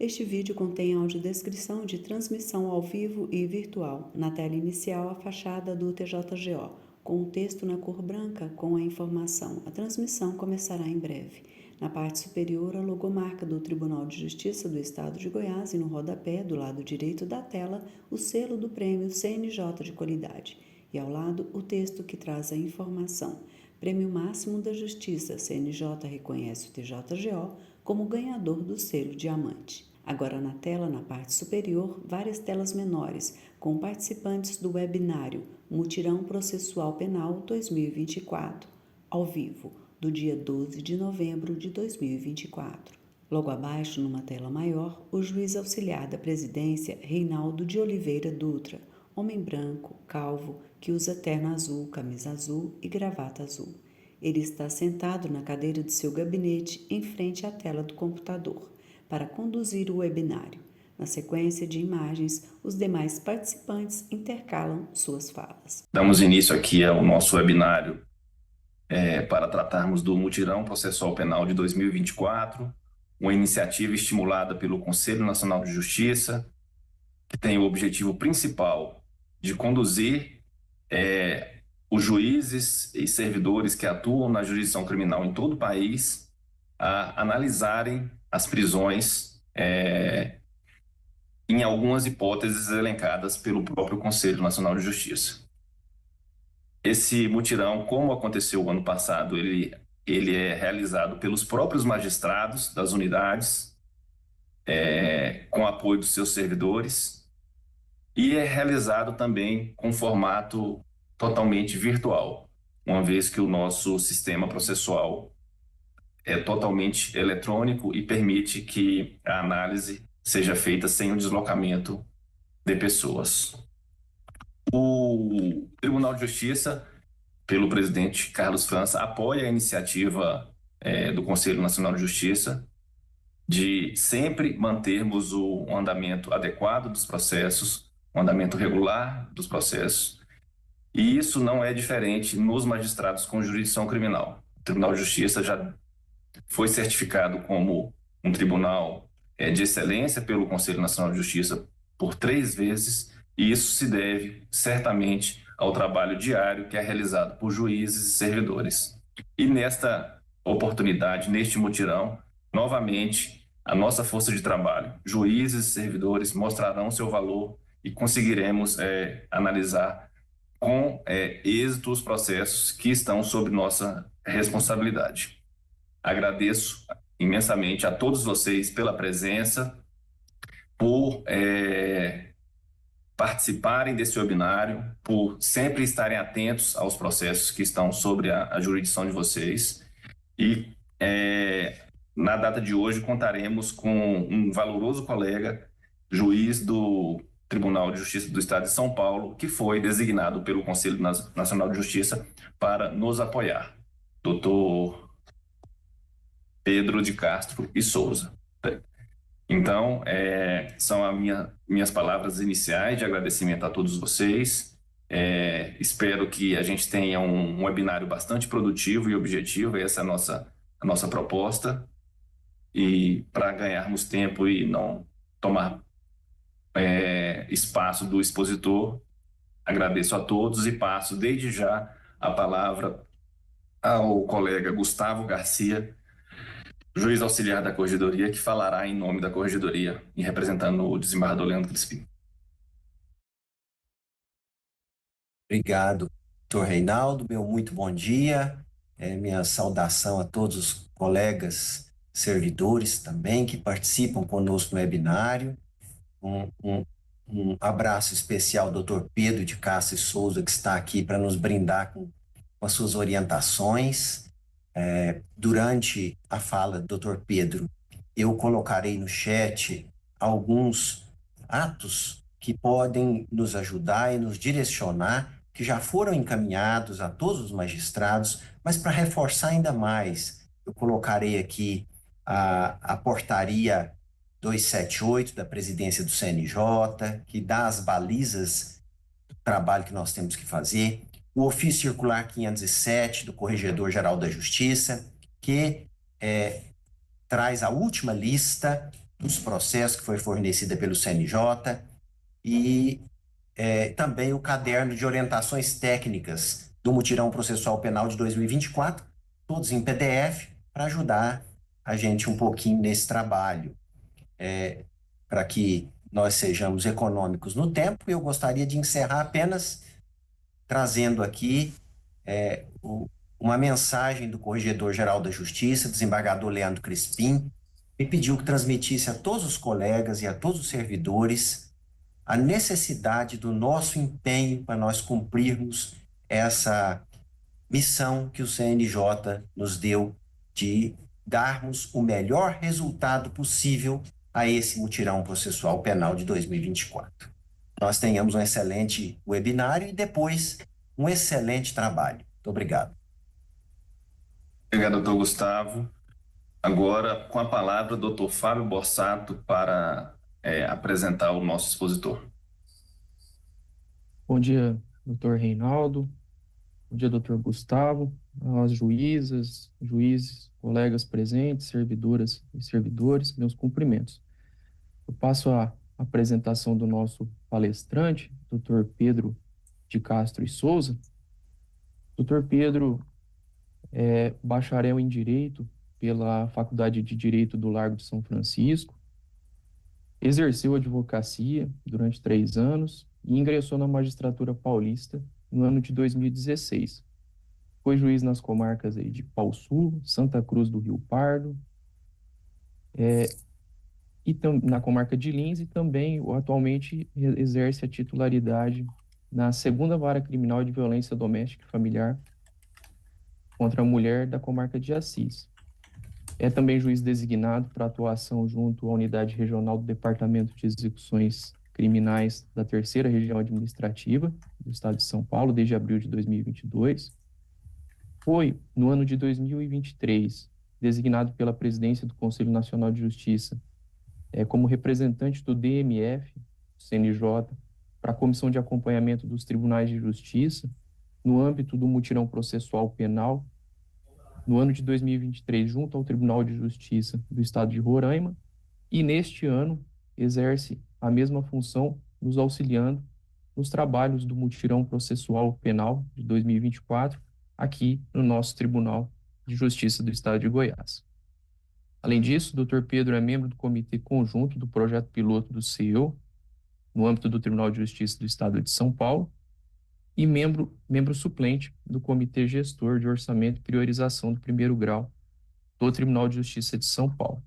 Este vídeo contém audiodescrição de transmissão ao vivo e virtual. Na tela inicial, a fachada do TJGO, com o texto na cor branca com a informação. A transmissão começará em breve. Na parte superior, a logomarca do Tribunal de Justiça do Estado de Goiás e no rodapé, do lado direito da tela, o selo do prêmio CNJ de qualidade. E ao lado, o texto que traz a informação. Prêmio Máximo da Justiça, CNJ reconhece o TJGO como ganhador do selo Diamante. Agora na tela, na parte superior, várias telas menores, com participantes do webinário Mutirão Processual Penal 2024, ao vivo, do dia 12 de novembro de 2024. Logo abaixo, numa tela maior, o juiz auxiliar da presidência, Reinaldo de Oliveira Dutra, homem branco, calvo, que usa terno azul, camisa azul e gravata azul. Ele está sentado na cadeira de seu gabinete em frente à tela do computador para conduzir o webinário. Na sequência de imagens, os demais participantes intercalam suas falas. Damos início aqui ao nosso webinário para tratarmos do Mutirão Processual Penal de 2024, uma iniciativa estimulada pelo Conselho Nacional de Justiça, que tem o objetivo principal de conduzir os juízes e servidores que atuam na jurisdição criminal em todo o país a analisarem as prisões em algumas hipóteses elencadas pelo próprio Conselho Nacional de Justiça. Esse mutirão, como aconteceu o ano passado, ele é realizado pelos próprios magistrados das unidades, com apoio dos seus servidores, e é realizado também com formato totalmente virtual, uma vez que o nosso sistema processual é totalmente eletrônico e permite que a análise seja feita sem o deslocamento de pessoas. O Tribunal de Justiça, pelo presidente Carlos França, apoia a iniciativa do Conselho Nacional de Justiça de sempre mantermos o andamento adequado dos processos, o andamento regular dos processos. E isso não é diferente nos magistrados com jurisdição criminal. O Tribunal de Justiça já foi certificado como um tribunal de excelência pelo Conselho Nacional de Justiça por 3 vezes, e isso se deve certamente ao trabalho diário que é realizado por juízes e servidores. E nesta oportunidade, neste mutirão, novamente, a nossa força de trabalho, juízes e servidores, mostrarão seu valor e conseguiremos analisar com êxito os processos que estão sob nossa responsabilidade. Agradeço imensamente a todos vocês pela presença, por participarem desse webinário, por sempre estarem atentos aos processos que estão sobre a jurisdição de vocês. E na data de hoje contaremos com um valoroso colega, juiz do Tribunal de Justiça do Estado de São Paulo, que foi designado pelo Conselho Nacional de Justiça para nos apoiar, Dr. Pedro de Castro e Souza. Então, são as minhas palavras iniciais de agradecimento a todos vocês. Espero que a gente tenha um webinário bastante produtivo e objetivo, essa é a nossa proposta, e para ganharmos tempo e não tomar espaço do expositor, agradeço a todos e passo desde já a palavra ao colega Gustavo Garcia, juiz auxiliar da Corregedoria, que falará em nome da Corregedoria e representando o desembargador Leandro Crispim. Obrigado, doutor Reinaldo. Meu muito bom dia. Minha saudação a todos os colegas servidores também que participam conosco no webinário. Um abraço especial ao doutor Pedro de Castro e Souza, que está aqui para nos brindar com as suas orientações. Durante a fala do Dr. Pedro, eu colocarei no chat alguns atos que podem nos ajudar e nos direcionar, que já foram encaminhados a todos os magistrados, mas para reforçar ainda mais, eu colocarei aqui a portaria 278 da presidência do CNJ, que dá as balizas do trabalho que nós temos que fazer, o ofício circular 507 do Corregedor-Geral da Justiça, que traz a última lista dos processos que foi fornecida pelo CNJ e também o caderno de orientações técnicas do Mutirão Processual Penal de 2024, todos em PDF, para ajudar a gente um pouquinho nesse trabalho, para que nós sejamos econômicos no tempo. Eu gostaria de encerrar apenas trazendo aqui uma mensagem do Corregedor-Geral da Justiça, desembargador Leandro Crispim, me pediu que transmitisse a todos os colegas e a todos os servidores a necessidade do nosso empenho para nós cumprirmos essa missão que o CNJ nos deu de darmos o melhor resultado possível a esse mutirão processual penal de 2024. Nós tenhamos um excelente webinário e depois um excelente trabalho. Muito obrigado. Obrigado, doutor Gustavo. Agora, com a palavra, o doutor Fábio Borsato para apresentar o nosso expositor. Bom dia, doutor Reinaldo. Bom dia, doutor Gustavo, às juízas, juízes, colegas presentes, servidoras e servidores, meus cumprimentos. Eu passo a apresentação do nosso palestrante, doutor Pedro de Castro e Souza. Doutor Pedro é bacharel em Direito pela Faculdade de Direito do Largo de São Francisco, exerceu advocacia durante 3 anos e ingressou na magistratura paulista no ano de 2016. Foi juiz nas comarcas aí de Pau Sul, Santa Cruz do Rio Pardo, e na comarca de Lins, e também atualmente exerce a titularidade na 2ª Vara Criminal de Violência Doméstica e Familiar contra a mulher da comarca de Assis. É também juiz designado para atuação junto à Unidade Regional do Departamento de Execuções Criminais da 3ª Região Administrativa do Estado de São Paulo, desde abril de 2022. Foi, no ano de 2023, designado pela Presidência do Conselho Nacional de Justiça como representante do DMF, CNJ, para a Comissão de Acompanhamento dos Tribunais de Justiça, no âmbito do mutirão processual penal, no ano de 2023, junto ao Tribunal de Justiça do Estado de Roraima, e neste ano exerce a mesma função, nos auxiliando nos trabalhos do mutirão processual penal de 2024, aqui no nosso Tribunal de Justiça do Estado de Goiás. Além disso, o Dr. Pedro é membro do Comitê Conjunto do Projeto Piloto do CEU, no âmbito do Tribunal de Justiça do Estado de São Paulo, e membro suplente do Comitê Gestor de Orçamento e Priorização do 1º Grau do Tribunal de Justiça de São Paulo.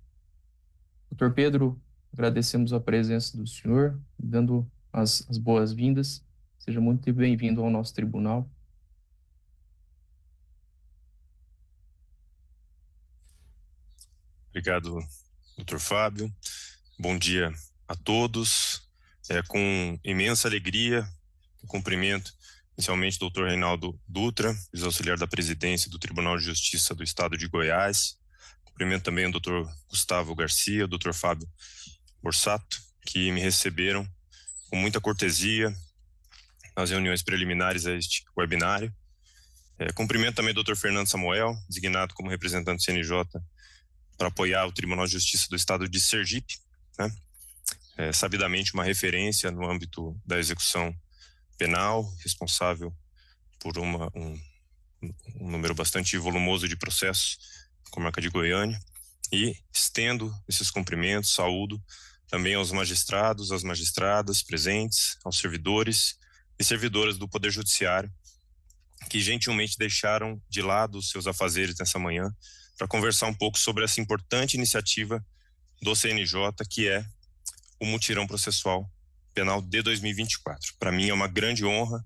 Dr. Pedro, agradecemos a presença do senhor, dando as boas-vindas. Seja muito bem-vindo ao nosso tribunal. Obrigado, doutor Fábio. Bom dia a todos. É com imensa alegria que cumprimento inicialmente o doutor Reinaldo Dutra, juiz-auxiliar da presidência do Tribunal de Justiça do Estado de Goiás. Cumprimento também o doutor Gustavo Garcia, o doutor Fábio Borsato, que me receberam com muita cortesia nas reuniões preliminares a este webinário. Cumprimento também o doutor Fernando Samuel, designado como representante do CNJ para apoiar o Tribunal de Justiça do Estado de Sergipe, né? Sabidamente uma referência no âmbito da execução penal, responsável por um número bastante volumoso de processos na comarca de Goiânia, e estendo esses cumprimentos, saúdo também aos magistrados, às magistradas presentes, aos servidores e servidoras do Poder Judiciário, que gentilmente deixaram de lado os seus afazeres nessa manhã para conversar um pouco sobre essa importante iniciativa do CNJ, que é o Mutirão Processual Penal de 2024. Para mim é uma grande honra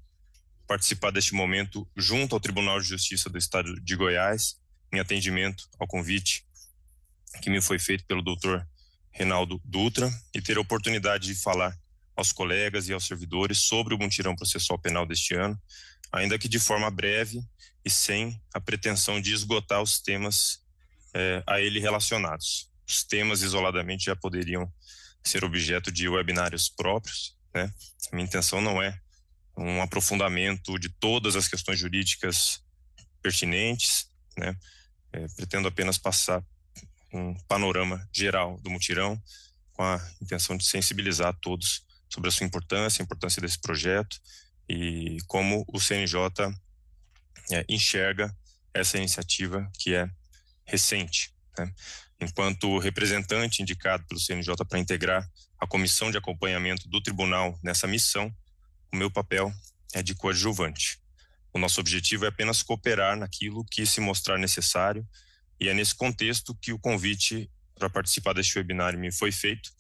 participar deste momento junto ao Tribunal de Justiça do Estado de Goiás, em atendimento ao convite que me foi feito pelo doutor Reinaldo Dutra, e ter a oportunidade de falar aos colegas e aos servidores sobre o Mutirão Processual Penal deste ano, ainda que de forma breve e sem a pretensão de esgotar os temas a ele relacionados. Os temas isoladamente já poderiam ser objeto de webinários próprios, né? A minha intenção não é um aprofundamento de todas as questões jurídicas pertinentes, né? Pretendo apenas passar um panorama geral do mutirão, com a intenção de sensibilizar todos sobre a sua importância, a importância desse projeto e como o CNJ enxerga essa iniciativa que é recente, né? Enquanto representante indicado pelo CNJ para integrar a comissão de acompanhamento do tribunal nessa missão, o meu papel é de coadjuvante. O nosso objetivo é apenas cooperar naquilo que se mostrar necessário, e é nesse contexto que o convite para participar deste webinar me foi feito.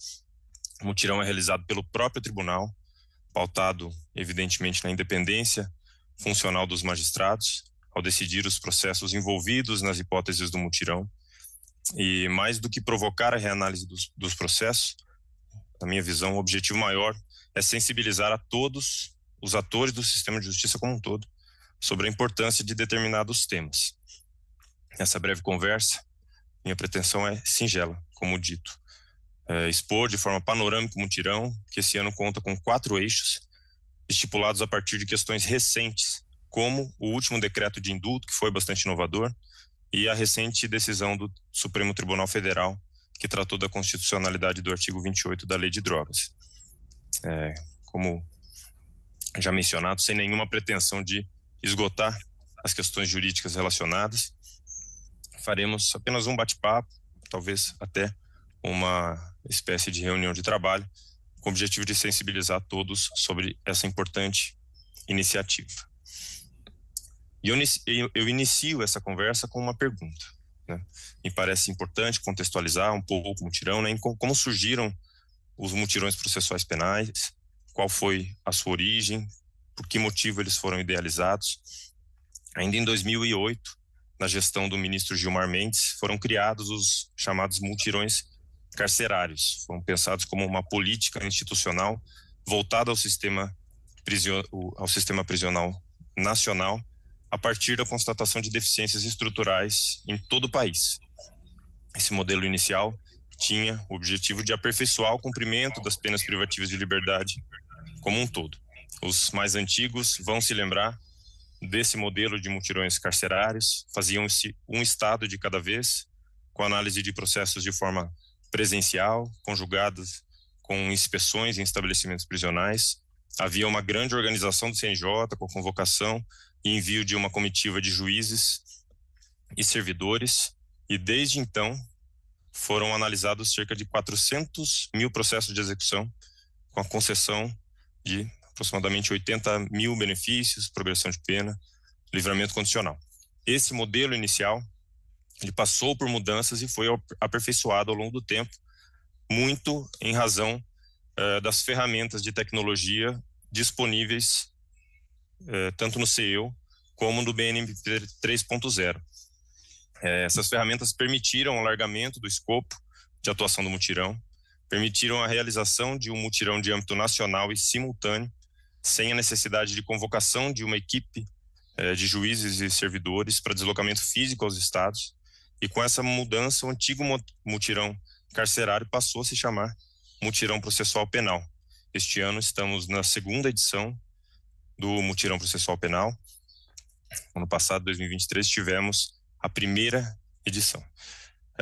O mutirão é realizado pelo próprio tribunal, pautado evidentemente na independência funcional dos magistrados, ao decidir os processos envolvidos nas hipóteses do mutirão. E mais do que provocar a reanálise dos processos, na minha visão, o objetivo maior é sensibilizar a todos os atores do sistema de justiça como um todo sobre a importância de determinados temas. Nessa breve conversa, minha pretensão é singela, como dito. Expor de forma panorâmica o mutirão, que esse ano conta com 4 eixos, estipulados a partir de questões recentes, como o último decreto de indulto, que foi bastante inovador, e a recente decisão do Supremo Tribunal Federal, que tratou da constitucionalidade do artigo 28 da Lei de Drogas. Como já mencionado, sem nenhuma pretensão de esgotar as questões jurídicas relacionadas, faremos apenas um bate-papo, talvez até uma espécie de reunião de trabalho, com o objetivo de sensibilizar todos sobre essa importante iniciativa. E eu inicio essa conversa com uma pergunta, né? Me parece importante contextualizar um pouco o mutirão, né? Como surgiram os mutirões processuais penais, qual foi a sua origem, por que motivo eles foram idealizados. Ainda em 2008, na gestão do ministro Gilmar Mendes, foram criados os chamados mutirões carcerários. Foram pensados como uma política institucional voltada ao sistema prisional nacional, a partir da constatação de deficiências estruturais em todo o país. Esse modelo inicial tinha o objetivo de aperfeiçoar o cumprimento das penas privativas de liberdade como um todo. Os mais antigos vão se lembrar desse modelo de mutirões carcerários, faziam-se um estado de cada vez, com análise de processos de forma presencial, conjugadas com inspeções em estabelecimentos prisionais. Havia uma grande organização do CNJ, com convocação e envio de uma comitiva de juízes e servidores, e desde então foram analisados cerca de 400 mil processos de execução, com a concessão de aproximadamente 80 mil benefícios, progressão de pena, livramento condicional. Esse modelo inicial, ele passou por mudanças e foi aperfeiçoado ao longo do tempo, muito em razão das ferramentas de tecnologia disponíveis tanto no CEU como no BNMP 3.0. Essas ferramentas permitiram o alargamento do escopo de atuação do mutirão, permitiram a realização de um mutirão de âmbito nacional e simultâneo, sem a necessidade de convocação de uma equipe de juízes e servidores para deslocamento físico aos estados, e com essa mudança o antigo mutirão carcerário passou a se chamar mutirão processual penal. Este ano estamos na 2ª edição do mutirão processual penal. Ano passado, 2023, tivemos a 1ª edição.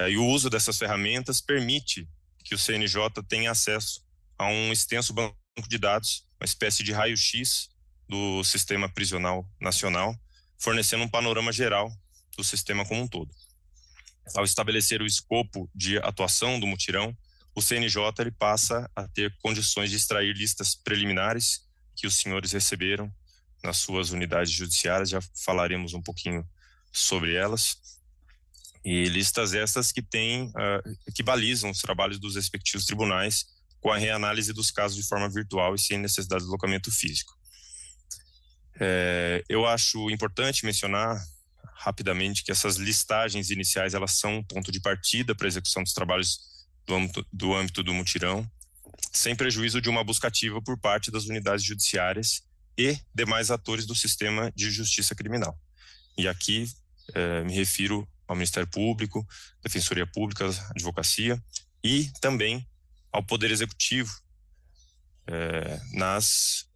E o uso dessas ferramentas permite que o CNJ tenha acesso a um extenso banco de dados, uma espécie de raio-x do sistema prisional nacional, fornecendo um panorama geral do sistema como um todo. Ao estabelecer o escopo de atuação do mutirão, o CNJ ele passa a ter condições de extrair listas preliminares que os senhores receberam nas suas unidades judiciárias, já falaremos um pouquinho sobre elas, e listas essas que balizam os trabalhos dos respectivos tribunais com a reanálise dos casos de forma virtual e sem necessidade de deslocamento físico. Eu acho importante mencionar rapidamente que essas listagens iniciais elas são um ponto de partida para a execução dos trabalhos do âmbito do mutirão, sem prejuízo de uma busca ativa por parte das unidades judiciárias e demais atores do sistema de justiça criminal. E aqui me refiro ao Ministério Público, Defensoria Pública, Advocacia e também ao Poder Executivo nas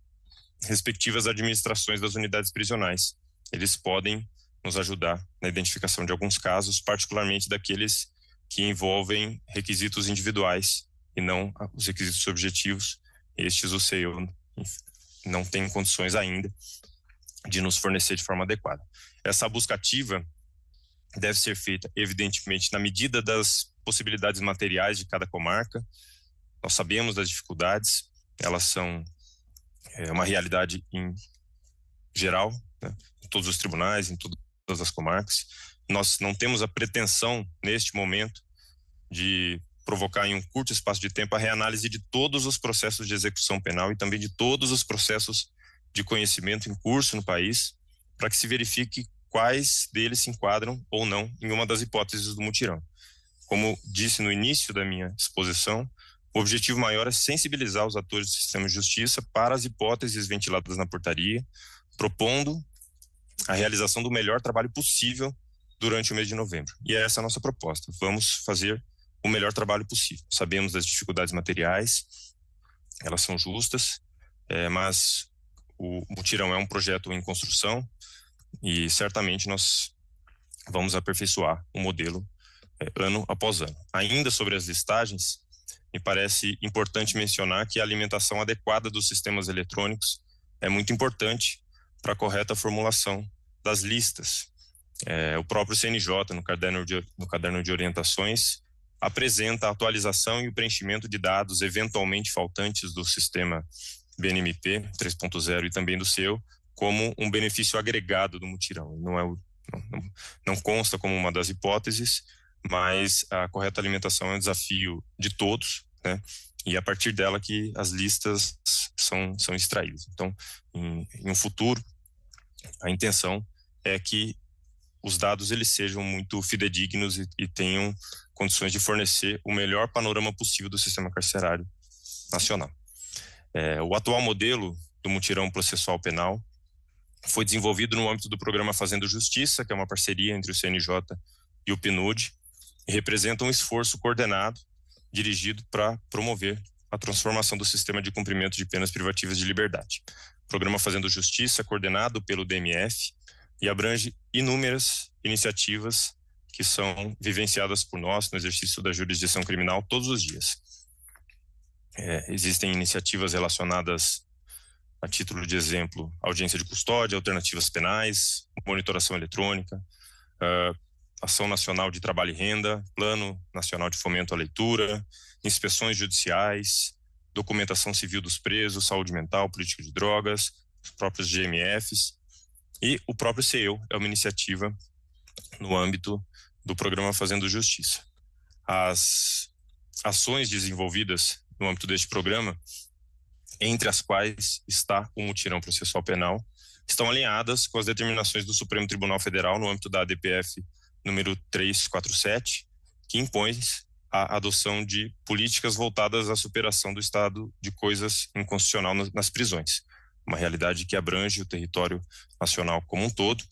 respectivas administrações das unidades prisionais. Eles podem nos ajudar na identificação de alguns casos, particularmente daqueles que envolvem requisitos individuais e não os requisitos objetivos. Estes o CEO não tem condições ainda de nos fornecer de forma adequada. Essa busca ativa deve ser feita, evidentemente, na medida das possibilidades materiais de cada comarca. Nós sabemos das dificuldades, elas são uma realidade em geral, né, em todos os tribunais, em todas as comarcas. Nós não temos a pretensão, neste momento, de provocar em um curto espaço de tempo a reanálise de todos os processos de execução penal e também de todos os processos de conhecimento em curso no país, para que se verifique quais deles se enquadram ou não em uma das hipóteses do mutirão. Como disse no início da minha exposição, o objetivo maior é sensibilizar os atores do sistema de justiça para as hipóteses ventiladas na portaria, propondo a realização do melhor trabalho possível durante o mês de novembro. E essa é a nossa proposta. Vamos fazer o melhor trabalho possível. Sabemos das dificuldades materiais, elas são justas, mas o mutirão é um projeto em construção e certamente nós vamos aperfeiçoar o modelo ano após ano. Ainda sobre as listagens, me parece importante mencionar que a alimentação adequada dos sistemas eletrônicos é muito importante para a correta formulação das listas. O próprio CNJ, no caderno de orientações, apresenta a atualização e o preenchimento de dados eventualmente faltantes do sistema BNMP 3.0 e também do seu, como um benefício agregado do mutirão. Não consta como uma das hipóteses, mas a correta alimentação é um desafio de todos, né? E a partir dela que as listas são extraídas. Então, em um futuro, a intenção é que os dados eles sejam muito fidedignos e tenham condições de fornecer o melhor panorama possível do sistema carcerário nacional. O atual modelo do mutirão processual penal foi desenvolvido no âmbito do programa Fazendo Justiça, que é uma parceria entre o CNJ e o PNUD, e representa um esforço coordenado dirigido para promover a transformação do sistema de cumprimento de penas privativas de liberdade. O programa Fazendo Justiça é coordenado pelo DMF e abrange inúmeras iniciativas que são vivenciadas por nós no exercício da jurisdição criminal todos os dias. Existem iniciativas relacionadas, a título de exemplo, audiência de custódia, alternativas penais, monitoração eletrônica, Ação Nacional de Trabalho e Renda, Plano Nacional de Fomento à Leitura, inspeções judiciais, documentação civil dos presos, saúde mental, política de drogas, os próprios GMFs, e o próprio CEO é uma iniciativa no âmbito do programa Fazendo Justiça. As ações desenvolvidas no âmbito deste programa, entre as quais está o mutirão processual penal, estão alinhadas com as determinações do Supremo Tribunal Federal no âmbito da ADPF número 347, que impõe a adoção de políticas voltadas à superação do estado de coisas inconstitucional nas prisões. Uma realidade que abrange o território nacional como um todo.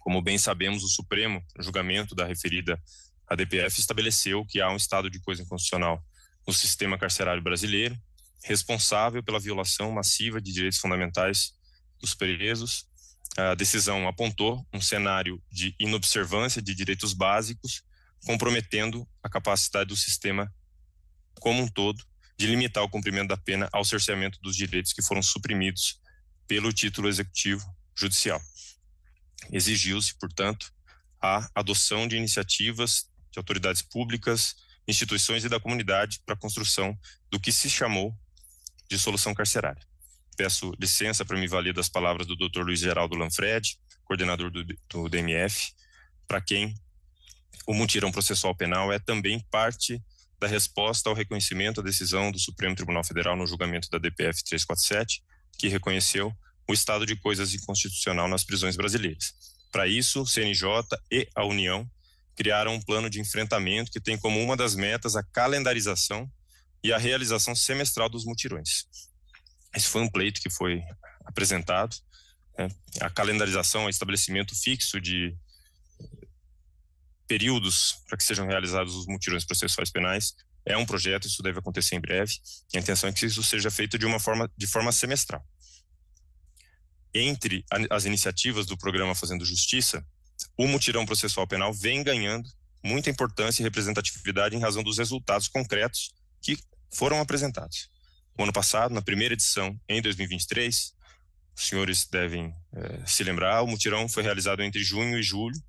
Como bem sabemos, o Supremo, no julgamento da referida ADPF, estabeleceu que há um estado de coisa inconstitucional no sistema carcerário brasileiro, responsável pela violação massiva de direitos fundamentais dos presos. A decisão apontou um cenário de inobservância de direitos básicos, comprometendo a capacidade do sistema como um todo de limitar o cumprimento da pena ao cerceamento dos direitos que foram suprimidos pelo título executivo judicial. Exigiu-se, portanto, a adoção de iniciativas de autoridades públicas, instituições e da comunidade para a construção do que se chamou de solução carcerária. Peço licença para me valer das palavras do Dr. Luiz Geraldo Lanfred, coordenador do DMF, para quem o mutirão processual penal é também parte da resposta ao reconhecimento da decisão do Supremo Tribunal Federal no julgamento da DPF 347, que reconheceu o estado de coisas inconstitucional nas prisões brasileiras. Para isso, o CNJ e a União criaram um plano de enfrentamento que tem como uma das metas a calendarização e a realização semestral dos mutirões. Esse foi um pleito que foi apresentado. A calendarização, o estabelecimento fixo de períodos para que sejam realizados os mutirões processuais penais é um projeto, isso deve acontecer em breve, e a intenção é que isso seja feito de forma semestral. Entre as iniciativas do programa Fazendo Justiça, o mutirão processual penal vem ganhando muita importância e representatividade em razão dos resultados concretos que foram apresentados. O ano passado, na primeira edição, em 2023, os senhores devem se lembrar, o mutirão foi realizado entre junho e julho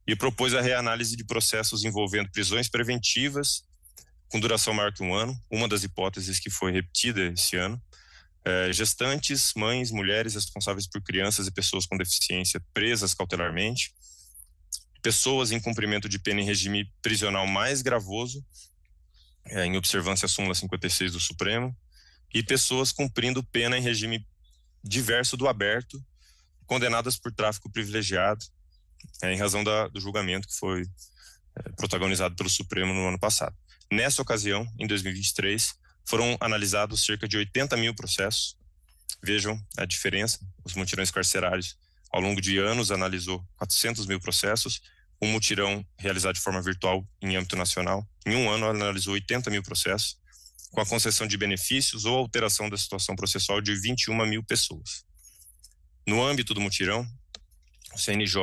e propôs a reanálise de processos envolvendo prisões preventivas com duração maior que um ano, uma das hipóteses que foi repetida esse ano, gestantes, mães, mulheres responsáveis por crianças e pessoas com deficiência presas cautelarmente, pessoas em cumprimento de pena em regime prisional mais gravoso, em observância à súmula 56 do Supremo, e pessoas cumprindo pena em regime diverso do aberto, condenadas por tráfico privilegiado, em razão do julgamento que foi protagonizado pelo Supremo no ano passado. Nessa ocasião, em 2023, foram analisados cerca de 80 mil processos. Vejam a diferença, os mutirões carcerários, ao longo de anos, analisou 400 mil processos, um mutirão realizado de forma virtual em âmbito nacional, em um ano analisou 80 mil processos, com a concessão de benefícios ou alteração da situação processual de 21 mil pessoas. No âmbito do mutirão, o CNJ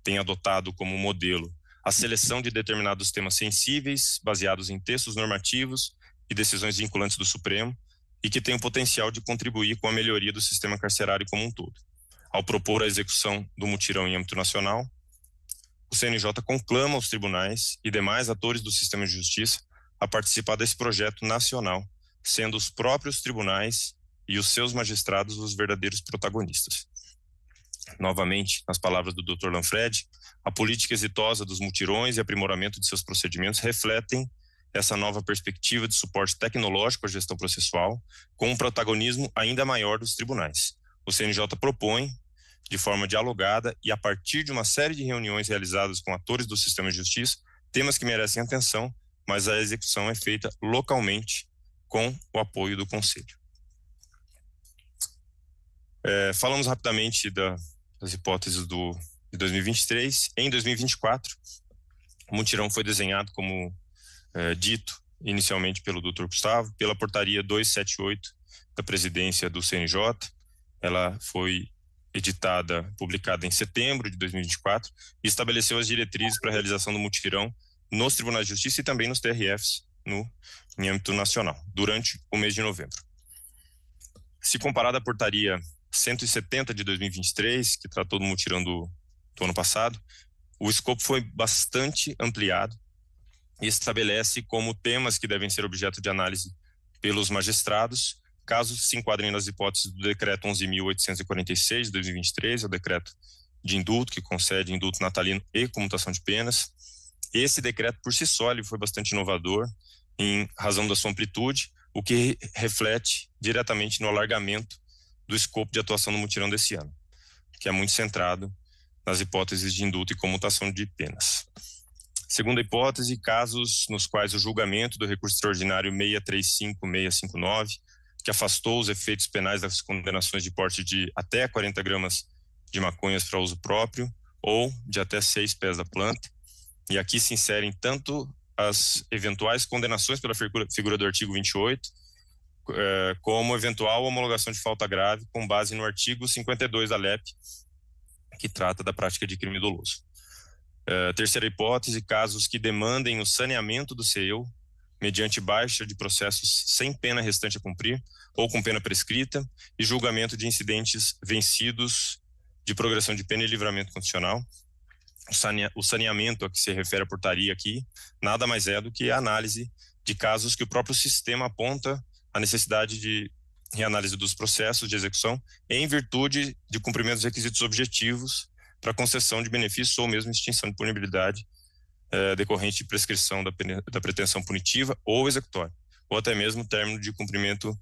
tem adotado como modelo a seleção de determinados temas sensíveis, baseados em textos normativos e decisões vinculantes do Supremo, e que tem o potencial de contribuir com a melhoria do sistema carcerário como um todo. Ao propor a execução do mutirão em âmbito nacional, o CNJ conclama os tribunais e demais atores do sistema de justiça a participar desse projeto nacional, sendo os próprios tribunais e os seus magistrados os verdadeiros protagonistas. Novamente, nas palavras do Dr. Lanfredi, a política exitosa dos mutirões e aprimoramento de seus procedimentos refletem essa nova perspectiva de suporte tecnológico à gestão processual, com um protagonismo ainda maior dos tribunais. O CNJ propõe, de forma dialogada e a partir de uma série de reuniões realizadas com atores do sistema de justiça, temas que merecem atenção, mas a execução é feita localmente com o apoio do Conselho. Falamos rapidamente das hipóteses de 2023. Em 2024, o mutirão foi desenhado como dito inicialmente pelo Dr. Gustavo, pela portaria 278 da presidência do CNJ. Ela foi publicada em setembro de 2024 e estabeleceu as diretrizes para a realização do mutirão nos tribunais de justiça e também nos TRFs em âmbito nacional, durante o mês de novembro. Se comparada à portaria 170 de 2023, que tratou do mutirão do ano passado, o escopo foi bastante ampliado e estabelece como temas que devem ser objeto de análise pelos magistrados, caso se enquadrem nas hipóteses do decreto 11.846 de 2023, é o decreto de indulto, que concede indulto natalino e comutação de penas. Esse decreto, por si só, ele foi bastante inovador, em razão da sua amplitude, o que reflete diretamente no alargamento do escopo de atuação do mutirão desse ano, que é muito centrado nas hipóteses de indulto e comutação de penas. Segunda hipótese, casos nos quais o julgamento do recurso extraordinário 635-659, que afastou os efeitos penais das condenações de porte de até 40 gramas de maconhas para uso próprio ou de até 6 pés da planta. E aqui se inserem tanto as eventuais condenações pela figura do artigo 28, como eventual homologação de falta grave com base no artigo 52 da LEP, que trata da prática de crime doloso. Terceira hipótese, casos que demandem o saneamento do CEU mediante baixa de processos sem pena restante a cumprir ou com pena prescrita e julgamento de incidentes vencidos de progressão de pena e livramento condicional. O saneamento a que se refere a portaria aqui nada mais é do que a análise de casos que o próprio sistema aponta a necessidade de reanálise dos processos de execução em virtude de cumprimento dos requisitos objetivos para concessão de benefícios ou mesmo extinção de punibilidade decorrente de prescrição da pretensão punitiva ou executória, ou até mesmo término de cumprimento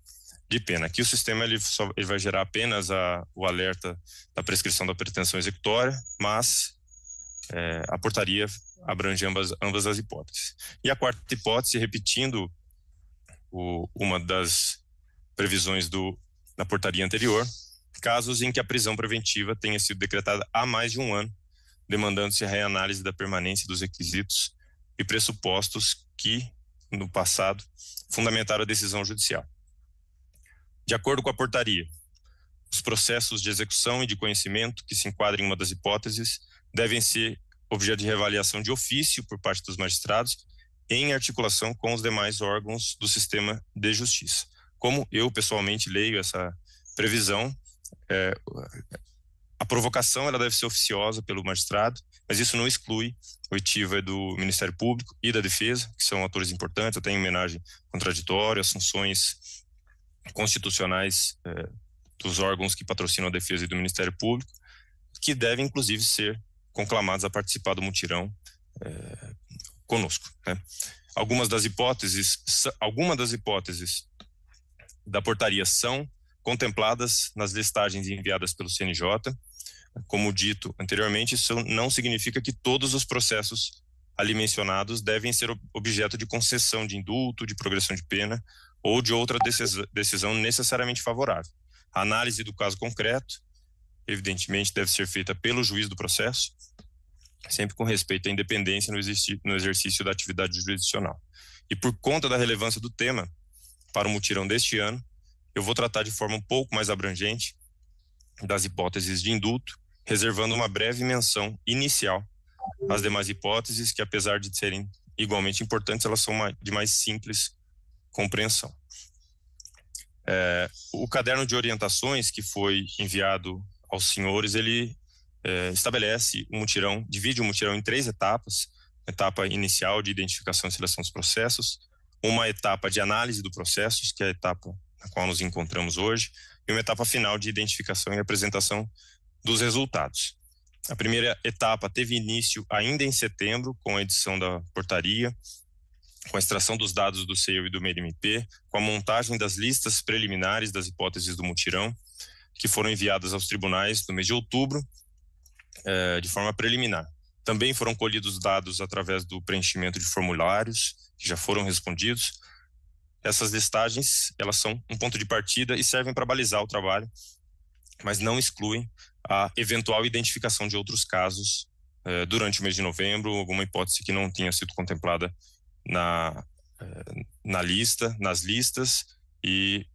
de pena. Aqui o sistema ele vai gerar apenas o alerta da prescrição da pretensão executória, mas a portaria abrange ambas as hipóteses. E a quarta hipótese, repetindo uma das previsões da portaria anterior, casos em que a prisão preventiva tenha sido decretada há mais de um ano, demandando-se a reanálise da permanência dos requisitos e pressupostos que, no passado, fundamentaram a decisão judicial. De acordo com a portaria, os processos de execução e de conhecimento que se enquadrem em uma das hipóteses devem ser objeto de reavaliação de ofício por parte dos magistrados em articulação com os demais órgãos do sistema de justiça. Como eu pessoalmente leio essa previsão, a provocação ela deve ser oficiosa pelo magistrado, mas isso não exclui o oitiva do Ministério Público e da Defesa, que são atores importantes, até em homenagem contraditória, as funções constitucionais dos órgãos que patrocinam a Defesa e do Ministério Público, que devem, inclusive, ser conclamados a participar do mutirão conosco, né? Algumas das hipóteses da portaria são contempladas nas listagens enviadas pelo CNJ. Como dito anteriormente, isso não significa que todos os processos ali mencionados devem ser objeto de concessão de indulto, de progressão de pena ou de outra decisão necessariamente favorável. A análise do caso concreto, evidentemente, deve ser feita pelo juiz do processo, sempre com respeito à independência no exercício da atividade jurisdicional. E por conta da relevância do tema para o mutirão deste ano, eu vou tratar de forma um pouco mais abrangente das hipóteses de indulto, reservando uma breve menção inicial às demais hipóteses que, apesar de serem igualmente importantes, elas são de mais simples compreensão. O caderno de orientações que foi enviado aos senhores, ele estabelece o mutirão, divide o mutirão em 3 etapas: etapa inicial de identificação e seleção dos processos, uma etapa de análise do processo, que é a etapa na qual nos encontramos hoje, e uma etapa final de identificação e apresentação dos resultados. A primeira etapa teve início ainda em setembro, com a edição da portaria, com a extração dos dados do CEU e do MEIR-MP, com a montagem das listas preliminares das hipóteses do mutirão, que foram enviadas aos tribunais no mês de outubro, de forma preliminar. Também foram colhidos dados através do preenchimento de formulários, que já foram respondidos. Essas listagens, elas são um ponto de partida e servem para balizar o trabalho, mas não excluem a eventual identificação de outros casos durante o mês de novembro, alguma hipótese que não tenha sido contemplada nas listas e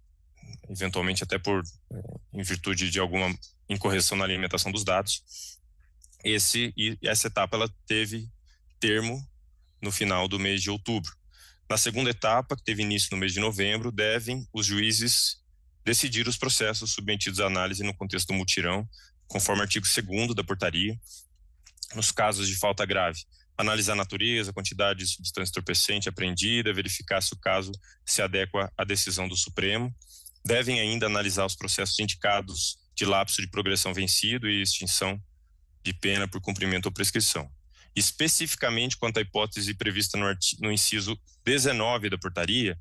eventualmente até em virtude de alguma incorreção na alimentação dos dados. Essa etapa ela teve termo no final do mês de outubro. Na segunda etapa, que teve início no mês de novembro, devem os juízes decidir os processos submetidos à análise no contexto do mutirão, conforme o artigo 2º da portaria. Nos casos de falta grave, analisar a natureza, a quantidade de substância entorpecente apreendida, verificar se o caso se adequa à decisão do Supremo. Devem ainda analisar os processos indicados de lapso de progressão vencido e extinção de pena por cumprimento ou prescrição. Especificamente quanto à hipótese prevista no inciso 19 da portaria,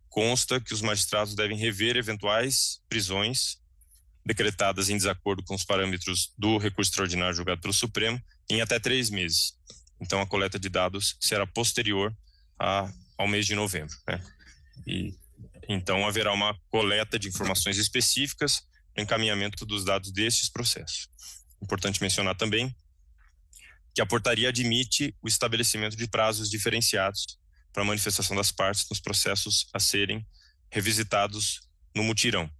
consta que os magistrados devem rever eventuais prisões decretadas em desacordo com os parâmetros do recurso extraordinário julgado pelo Supremo em até 3 meses. Então, a coleta de dados será posterior ao mês de novembro, né? E então haverá uma coleta de informações específicas no encaminhamento dos dados destes processos. Importante mencionar também que a portaria admite o estabelecimento de prazos diferenciados para a manifestação das partes nos processos a serem revisitados no mutirão.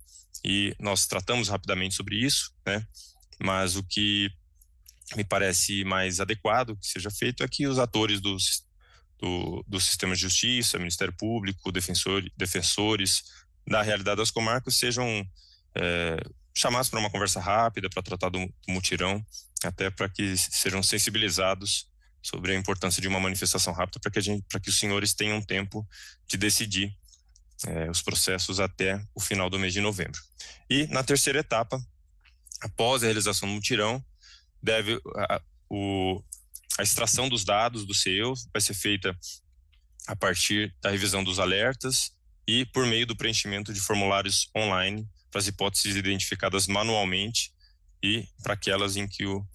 E nós tratamos rapidamente sobre isso, né? Mas o que me parece mais adequado que seja feito é que os atores do sistema de justiça, Ministério Público, defensores da realidade das comarcas sejam chamados para uma conversa rápida, para tratar do mutirão, até para que sejam sensibilizados sobre a importância de uma manifestação rápida, para que os senhores tenham tempo de decidir os processos até o final do mês de novembro. E na terceira etapa, após a realização do mutirão, a extração dos dados do CEU vai ser feita a partir da revisão dos alertas e por meio do preenchimento de formulários online para as hipóteses identificadas manualmente e para aquelas em que o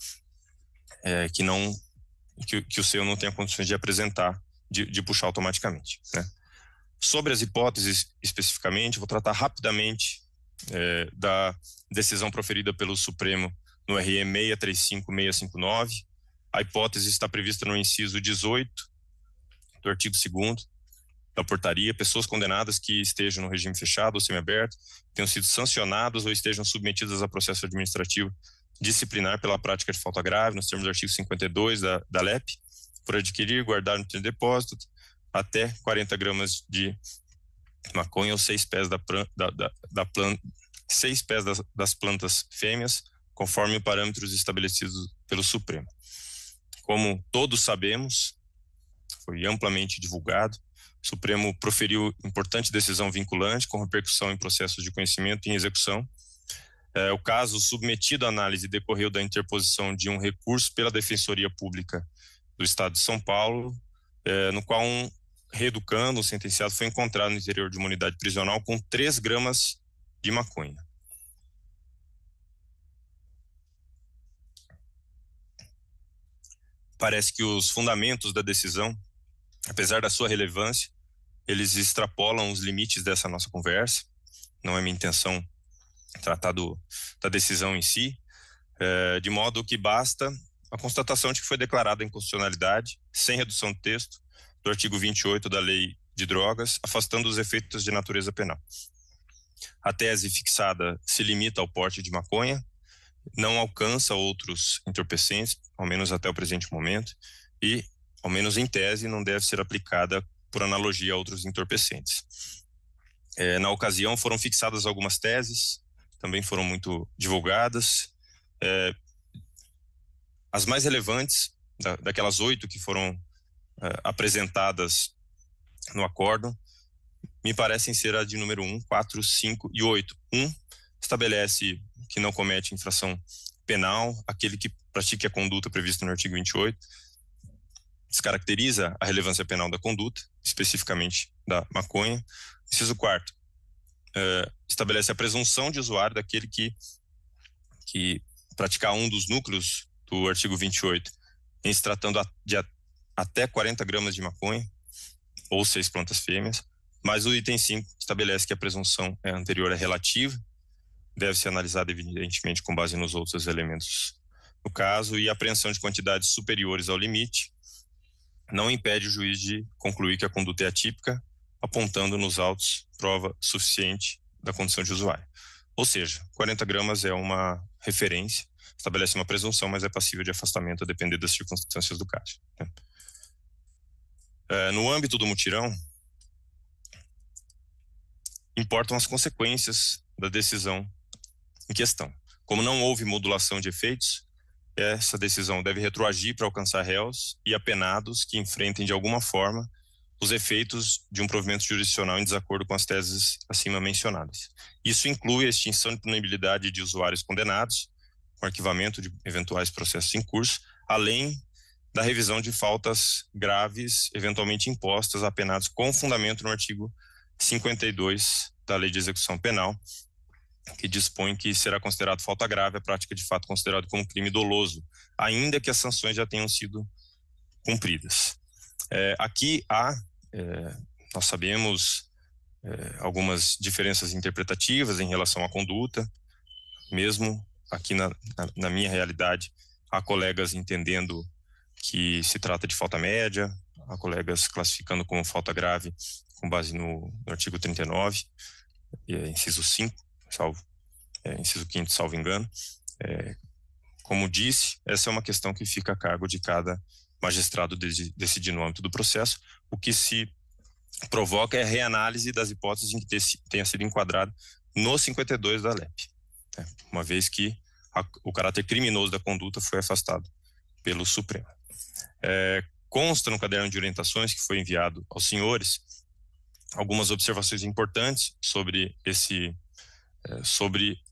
CEU não tenha condições de apresentar, de puxar automaticamente, né? Sobre as hipóteses especificamente, vou tratar rapidamente da decisão proferida pelo Supremo no RE 635659. A hipótese está prevista no inciso 18 do artigo 2º da portaria: pessoas condenadas que estejam no regime fechado ou semiaberto, tenham sido sancionadas ou estejam submetidas a processo administrativo disciplinar pela prática de falta grave, nos termos do artigo 52 da LEP, por adquirir, guardar no depósito, até 40 gramas de maconha ou 6 pés das plantas fêmeas, conforme parâmetros estabelecidos pelo Supremo. Como todos sabemos, foi amplamente divulgado, o Supremo proferiu importante decisão vinculante com repercussão em processos de conhecimento e em execução. O caso submetido à análise decorreu da interposição de um recurso pela Defensoria Pública do Estado de São Paulo, no qual um reeducando, um sentenciado, foi encontrado no interior de uma unidade prisional com 3 gramas de maconha. Parece que os fundamentos da decisão, apesar da sua relevância, eles extrapolam os limites dessa nossa conversa. Não é minha intenção tratar da decisão em si, de modo que basta a constatação de que foi declarada a inconstitucionalidade, sem redução de texto, do artigo 28 da Lei de Drogas, afastando os efeitos de natureza penal. A tese fixada se limita ao porte de maconha, não alcança outros entorpecentes, ao menos até o presente momento, e, ao menos em tese, não deve ser aplicada por analogia a outros entorpecentes. Na ocasião foram fixadas algumas teses, também foram muito divulgadas. As mais relevantes, daquelas 8 que foram apresentadas no acórdão, me parecem ser a de número 1, 4, 5 e 8. 1 estabelece que não comete infração penal aquele que pratique a conduta prevista no artigo 28, descaracteriza a relevância penal da conduta, especificamente da maconha. Inciso 4, estabelece a presunção de usuário daquele que praticar um dos núcleos do artigo 28, em se tratando de até 40 gramas de maconha, ou 6 plantas fêmeas, mas o item 5 estabelece que a presunção anterior é relativa, deve ser analisada evidentemente com base nos outros elementos do caso, e a apreensão de quantidades superiores ao limite não impede o juiz de concluir que a conduta é atípica, apontando nos autos prova suficiente da condição de usuário. Ou seja, 40 gramas é uma referência, estabelece uma presunção, mas é passível de afastamento a depender das circunstâncias do caso. No âmbito do mutirão, importam as consequências da decisão em questão. Como não houve modulação de efeitos, essa decisão deve retroagir para alcançar réus e apenados que enfrentem de alguma forma os efeitos de um provimento jurisdicional em desacordo com as teses acima mencionadas. Isso inclui a extinção de punibilidade de usuários condenados, o arquivamento de eventuais processos em curso, além da revisão de faltas graves eventualmente impostas a apenados com fundamento no artigo 52 da Lei de Execução Penal, que dispõe que será considerado falta grave a prática de fato considerado como crime doloso, ainda que as sanções já tenham sido cumpridas. Aqui nós sabemos algumas diferenças interpretativas em relação à conduta, mesmo aqui na minha realidade, há colegas entendendo que se trata de falta média, há colegas classificando como falta grave com base no artigo 39, inciso 5, inciso 5º, salvo engano. Como disse, essa é uma questão que fica a cargo de cada magistrado decidir no âmbito do processo. O que se provoca é a reanálise das hipóteses em que tenha sido enquadrado no 52 da LEP, uma vez que o caráter criminoso da conduta foi afastado pelo Supremo. Consta no caderno de orientações que foi enviado aos senhores algumas observações importantes sobre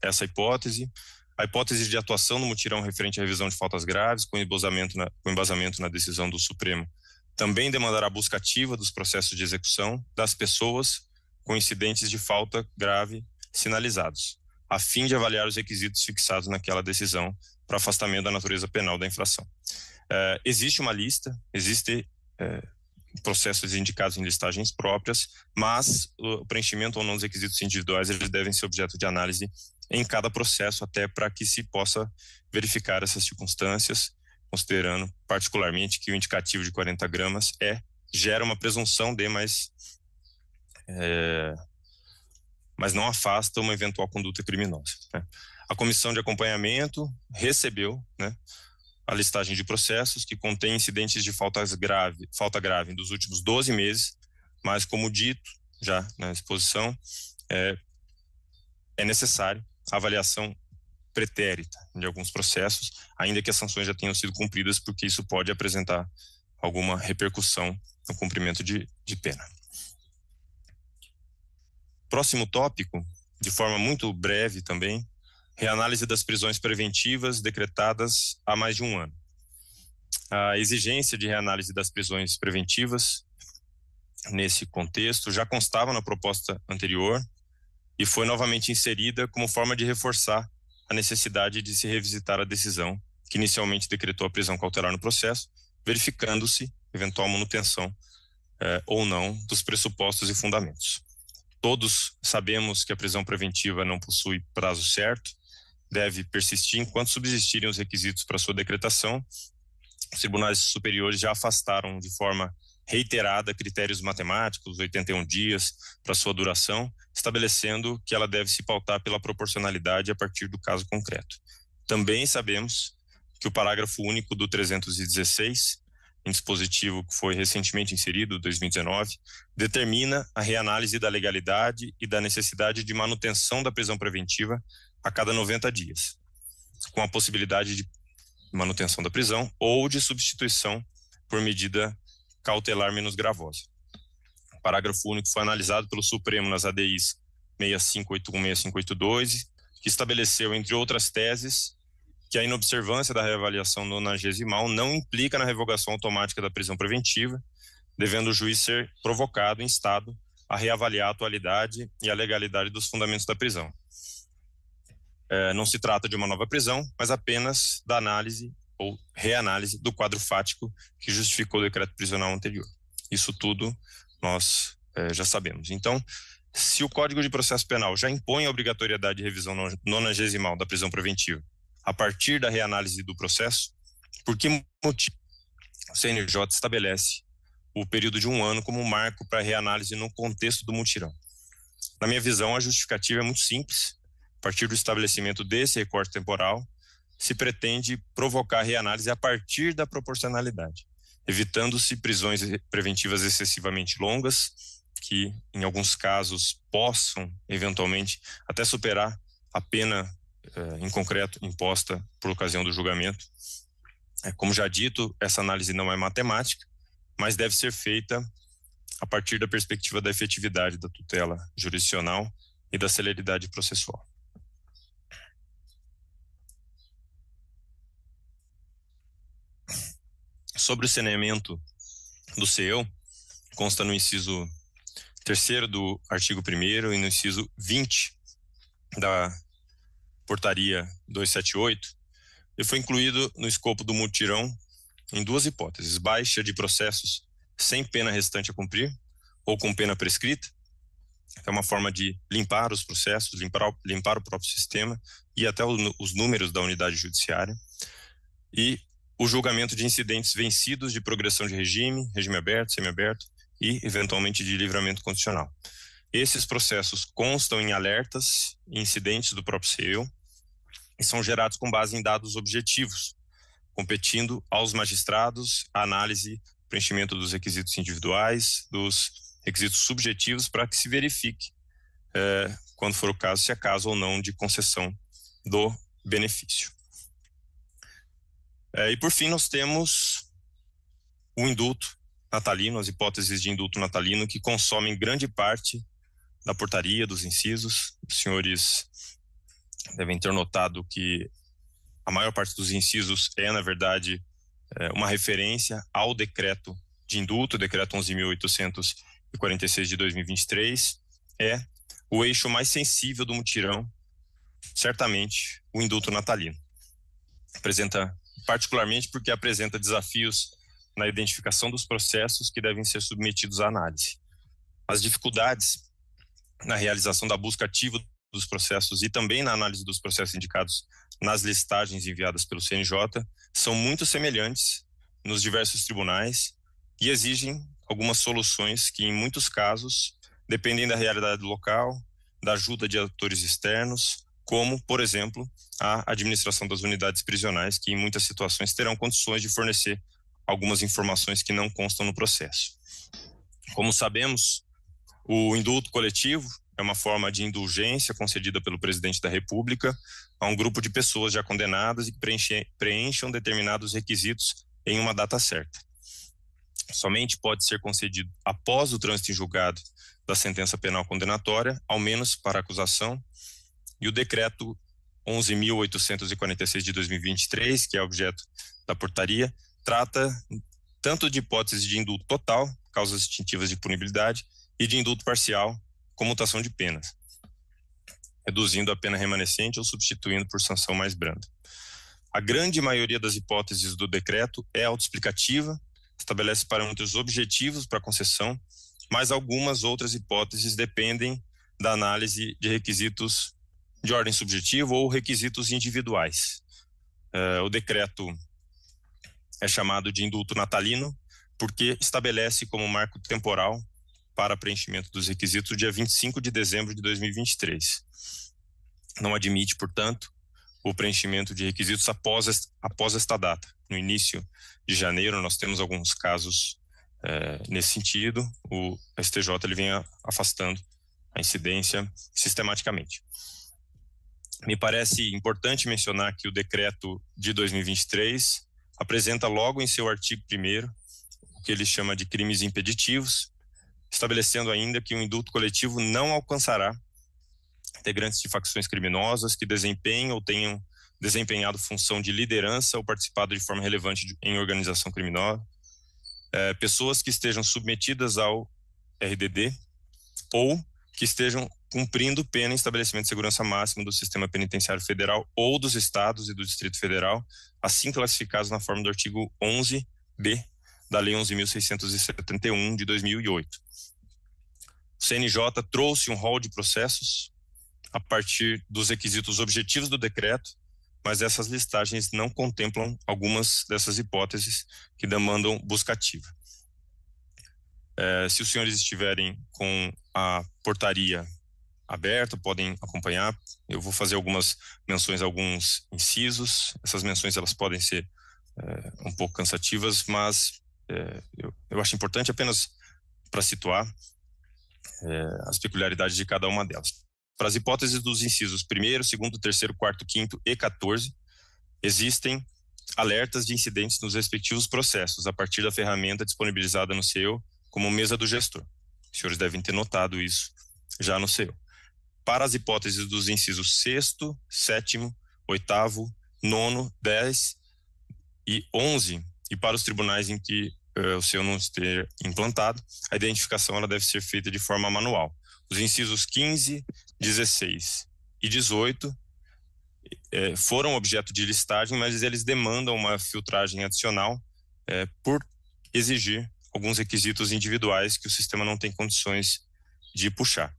essa hipótese. A hipótese de atuação no mutirão referente à revisão de faltas graves, com embasamento na decisão do Supremo, também demandará a busca ativa dos processos de execução das pessoas com incidentes de falta grave sinalizados, a fim de avaliar os requisitos fixados naquela decisão para afastamento da natureza penal da infração. Existe uma lista, processos indicados em listagens próprias, mas o preenchimento ou não dos requisitos individuais, eles devem ser objeto de análise em cada processo, até para que se possa verificar essas circunstâncias, considerando particularmente que o indicativo de 40 gramas gera uma presunção de, mas não afasta uma eventual conduta criminosa. A comissão de acompanhamento recebeu a listagem de processos, que contém incidentes de falta grave dos últimos 12 meses, mas, como dito já na exposição, é necessário a avaliação pretérita de alguns processos, ainda que as sanções já tenham sido cumpridas, porque isso pode apresentar alguma repercussão no cumprimento de pena. Próximo tópico, de forma muito breve também, reanálise das prisões preventivas decretadas há mais de um ano. A exigência de reanálise das prisões preventivas, nesse contexto, já constava na proposta anterior e foi novamente inserida como forma de reforçar a necessidade de se revisitar a decisão que inicialmente decretou a prisão cautelar no processo, verificando-se eventual manutenção ou não dos pressupostos e fundamentos. Todos sabemos que a prisão preventiva não possui prazo certo, deve persistir enquanto subsistirem os requisitos para sua decretação. Os tribunais superiores já afastaram de forma reiterada critérios matemáticos, 81 dias para sua duração, estabelecendo que ela deve se pautar pela proporcionalidade a partir do caso concreto. Também sabemos que o parágrafo único do 316, em dispositivo que foi recentemente inserido, 2019, determina a reanálise da legalidade e da necessidade de manutenção da prisão preventiva a cada 90 dias, com a possibilidade de manutenção da prisão ou de substituição por medida cautelar menos gravosa. O parágrafo único foi analisado pelo Supremo nas ADIs 6581 e 6582, que estabeleceu, entre outras teses, que a inobservância da reavaliação nonagesimal não implica na revogação automática da prisão preventiva, devendo o juiz ser provocado, instado a reavaliar a atualidade e a legalidade dos fundamentos da prisão. Não se trata de uma nova prisão, mas apenas da análise ou reanálise do quadro fático que justificou o decreto prisional anterior. Isso tudo nós já sabemos. Então, se o Código de Processo Penal já impõe a obrigatoriedade de revisão nonagesimal da prisão preventiva a partir da reanálise do processo, por que motivo o CNJ estabelece o período de um ano como marco para a reanálise no contexto do mutirão? Na minha visão, a justificativa é muito simples. A partir do estabelecimento desse recorte temporal, se pretende provocar a reanálise a partir da proporcionalidade, evitando-se prisões preventivas excessivamente longas, que em alguns casos possam, eventualmente, até superar a pena, em concreto, imposta por ocasião do julgamento. Como já dito, essa análise não é matemática, mas deve ser feita a partir da perspectiva da efetividade da tutela jurisdicional e da celeridade processual. Sobre o saneamento do CEU, consta no inciso 3º do artigo 1º e no inciso 20 da portaria 278, e foi incluído no escopo do mutirão em duas hipóteses: baixa de processos sem pena restante a cumprir ou com pena prescrita, que é uma forma de limpar os processos, limpar o próprio sistema e até os números da unidade judiciária, e o julgamento de incidentes vencidos de progressão de regime aberto, semiaberto e, eventualmente, de livramento condicional. Esses processos constam em alertas e incidentes do próprio CEU e são gerados com base em dados objetivos, competindo aos magistrados a análise, preenchimento dos requisitos individuais, dos requisitos subjetivos, para que se verifique, quando for o caso, se há caso ou não de concessão do benefício. E por fim, nós temos o indulto natalino, as hipóteses de indulto natalino, que consomem grande parte da portaria, dos incisos. Os senhores devem ter notado que a maior parte dos incisos é, na verdade, uma referência ao decreto de indulto, o decreto 11.846 de 2023, é o eixo mais sensível do mutirão, certamente o indulto natalino. Particularmente porque apresenta desafios na identificação dos processos que devem ser submetidos à análise. As dificuldades na realização da busca ativa dos processos e também na análise dos processos indicados nas listagens enviadas pelo CNJ são muito semelhantes nos diversos tribunais e exigem algumas soluções que, em muitos casos, dependem da realidade local, da ajuda de atores externos como, por exemplo, a administração das unidades prisionais, que em muitas situações terão condições de fornecer algumas informações que não constam no processo. Como sabemos, o indulto coletivo é uma forma de indulgência concedida pelo presidente da República a um grupo de pessoas já condenadas e que preencham determinados requisitos em uma data certa. Somente pode ser concedido após o trânsito em julgado da sentença penal condenatória, ao menos para a acusação, e o decreto 11.846 de 2023, que é objeto da portaria, trata tanto de hipótese de indulto total, causas extintivas de punibilidade, e de indulto parcial, comutação de penas, reduzindo a pena remanescente ou substituindo por sanção mais branda. A grande maioria das hipóteses do decreto é autoexplicativa, estabelece parâmetros objetivos para a concessão, mas algumas outras hipóteses dependem da análise de requisitos de ordem subjetiva ou requisitos individuais. O decreto é chamado de indulto natalino porque estabelece como marco temporal para preenchimento dos requisitos o dia 25 de dezembro de 2023. Não admite, portanto, o preenchimento de requisitos após esta data. No início de janeiro, nós temos alguns casos nesse sentido. O STJ ele vem afastando a incidência sistematicamente. Me parece importante mencionar que o decreto de 2023 apresenta logo em seu artigo 1º o que ele chama de crimes impeditivos, estabelecendo ainda que o indulto coletivo não alcançará integrantes de facções criminosas que desempenham ou tenham desempenhado função de liderança ou participado de forma relevante em organização criminosa, pessoas que estejam submetidas ao RDD ou que estejam cumprindo pena em estabelecimento de segurança máxima do Sistema Penitenciário Federal ou dos Estados e do Distrito Federal, assim classificados na forma do artigo 11b da Lei 11.671 de 2008. O CNJ trouxe um rol de processos a partir dos requisitos objetivos do decreto, mas essas listagens não contemplam algumas dessas hipóteses que demandam busca ativa. Se os senhores estiverem com a portaria aberta, podem acompanhar. Eu vou fazer algumas menções a alguns incisos. Essas menções elas podem ser um pouco cansativas, mas eu acho importante apenas para situar as peculiaridades de cada uma delas. Para as hipóteses dos incisos 1º, 2º, 3º, 4º, 5º e 14, existem alertas de incidentes nos respectivos processos, a partir da ferramenta disponibilizada no CEO como mesa do gestor. Os senhores devem ter notado isso já no CEO. Para as hipóteses dos incisos 6º, 7º, 8º, 9º, 10 e 11, e para os tribunais em que o CEO não esteja implantado, a identificação ela deve ser feita de forma manual. Os incisos 15, 16 e 18 foram objeto de listagem, mas eles demandam uma filtragem adicional por exigir alguns requisitos individuais que o sistema não tem condições de puxar.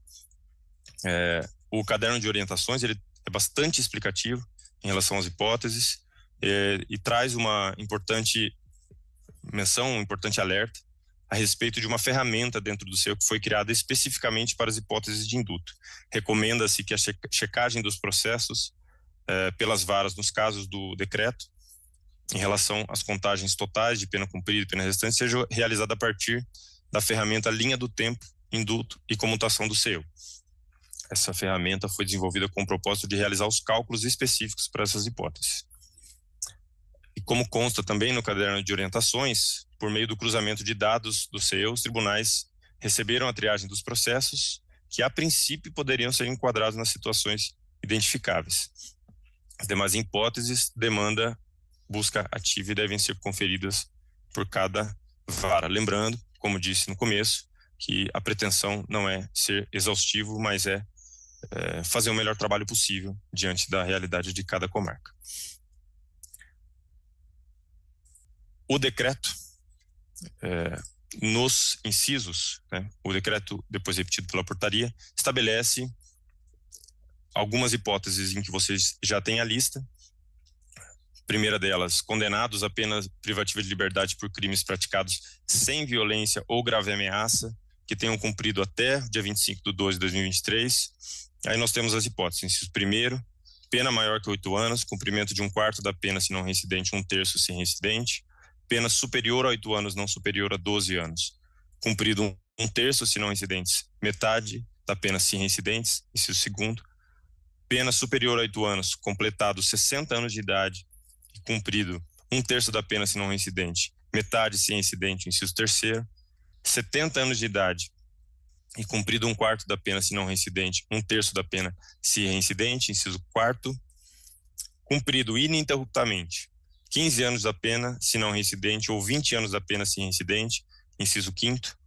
O caderno de orientações ele é bastante explicativo em relação às hipóteses e traz uma importante menção, um importante alerta a respeito de uma ferramenta dentro do seu que foi criada especificamente para as hipóteses de indulto. Recomenda-se que a checagem dos processos pelas varas nos casos do decreto em relação às contagens totais de pena cumprida e pena restante seja realizada a partir da ferramenta linha do tempo, indulto e comutação do CEO. Essa ferramenta foi desenvolvida com o propósito de realizar os cálculos específicos para essas hipóteses. E como consta também no caderno de orientações, por meio do cruzamento de dados do CEO, os tribunais receberam a triagem dos processos que, a princípio, poderiam ser enquadrados nas situações identificáveis. As demais hipóteses demanda busca ativa e devem ser conferidas por cada vara. Lembrando, como disse no começo, que a pretensão não é ser exaustivo, mas é fazer o melhor trabalho possível diante da realidade de cada comarca. O decreto, nos incisos, o decreto, depois repetido pela portaria, estabelece algumas hipóteses em que vocês já têm a lista. Primeira delas, condenados a pena privativa de liberdade por crimes praticados sem violência ou grave ameaça, que tenham cumprido até dia 25 de 12 de 2023. Aí nós temos as hipóteses. Inciso 1º, pena maior que 8 anos, cumprimento de 1/4 da pena se não reincidente, 1/3 se reincidente, pena superior a 8 anos, não superior a 12 anos, cumprido 1/3 se não reincidentes, metade da pena se reincidentes, inciso 2º, pena superior a 8 anos, completado 60 anos de idade e cumprido 1/3 da pena se não reincidente, metade se reincidente, inciso 3º, 70 anos de idade e cumprido 1/4 da pena se não reincidente, 1/3 da pena se reincidente, inciso 4º, cumprido ininterruptamente 15 anos da pena se não reincidente ou 20 anos da pena se reincidente, inciso 5º,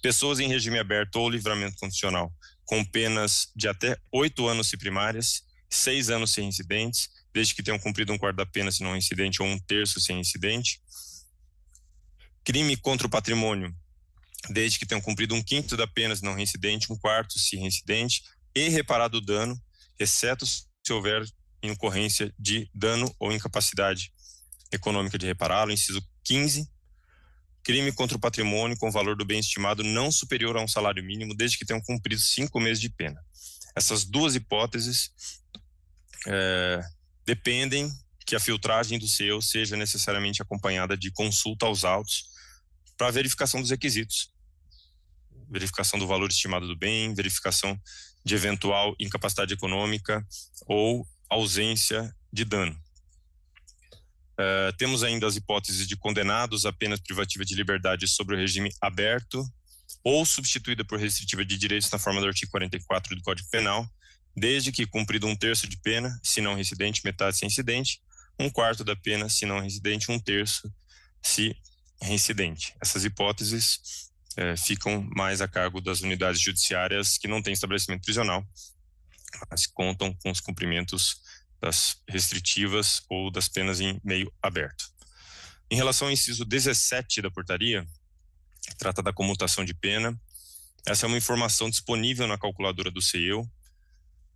pessoas em regime aberto ou livramento condicional com penas de até 8 anos se primárias, 6 anos se reincidentes, desde que tenham cumprido 1/4 da pena se não reincidente ou 1/3 se reincidente, crime contra o patrimônio, desde que tenham cumprido 1/5 da pena se não reincidente, 1/4 se reincidente e reparado o dano, exceto se houver em ocorrência de dano ou incapacidade econômica de repará-lo, inciso 15, crime contra o patrimônio com valor do bem estimado não superior a um salário mínimo, desde que tenham cumprido 5 meses de pena. Essas duas hipóteses dependem que a filtragem do CEU seja necessariamente acompanhada de consulta aos autos para verificação dos requisitos, verificação do valor estimado do bem, verificação de eventual incapacidade econômica ou ausência de dano. Temos ainda as hipóteses de condenados a penas privativas de liberdade sobre o regime aberto ou substituída por restritiva de direitos na forma do artigo 44 do Código Penal, desde que cumprido 1/3 de pena, se não reincidente, metade se reincidente, 1/4 da pena, se não reincidente, 1/3 se reincidente. Essas hipóteses ficam mais a cargo das unidades judiciárias que não têm estabelecimento prisional, mas contam com os cumprimentos das restritivas ou das penas em meio aberto. Em relação ao inciso 17 da portaria, que trata da comutação de pena, essa é uma informação disponível na calculadora do CEU,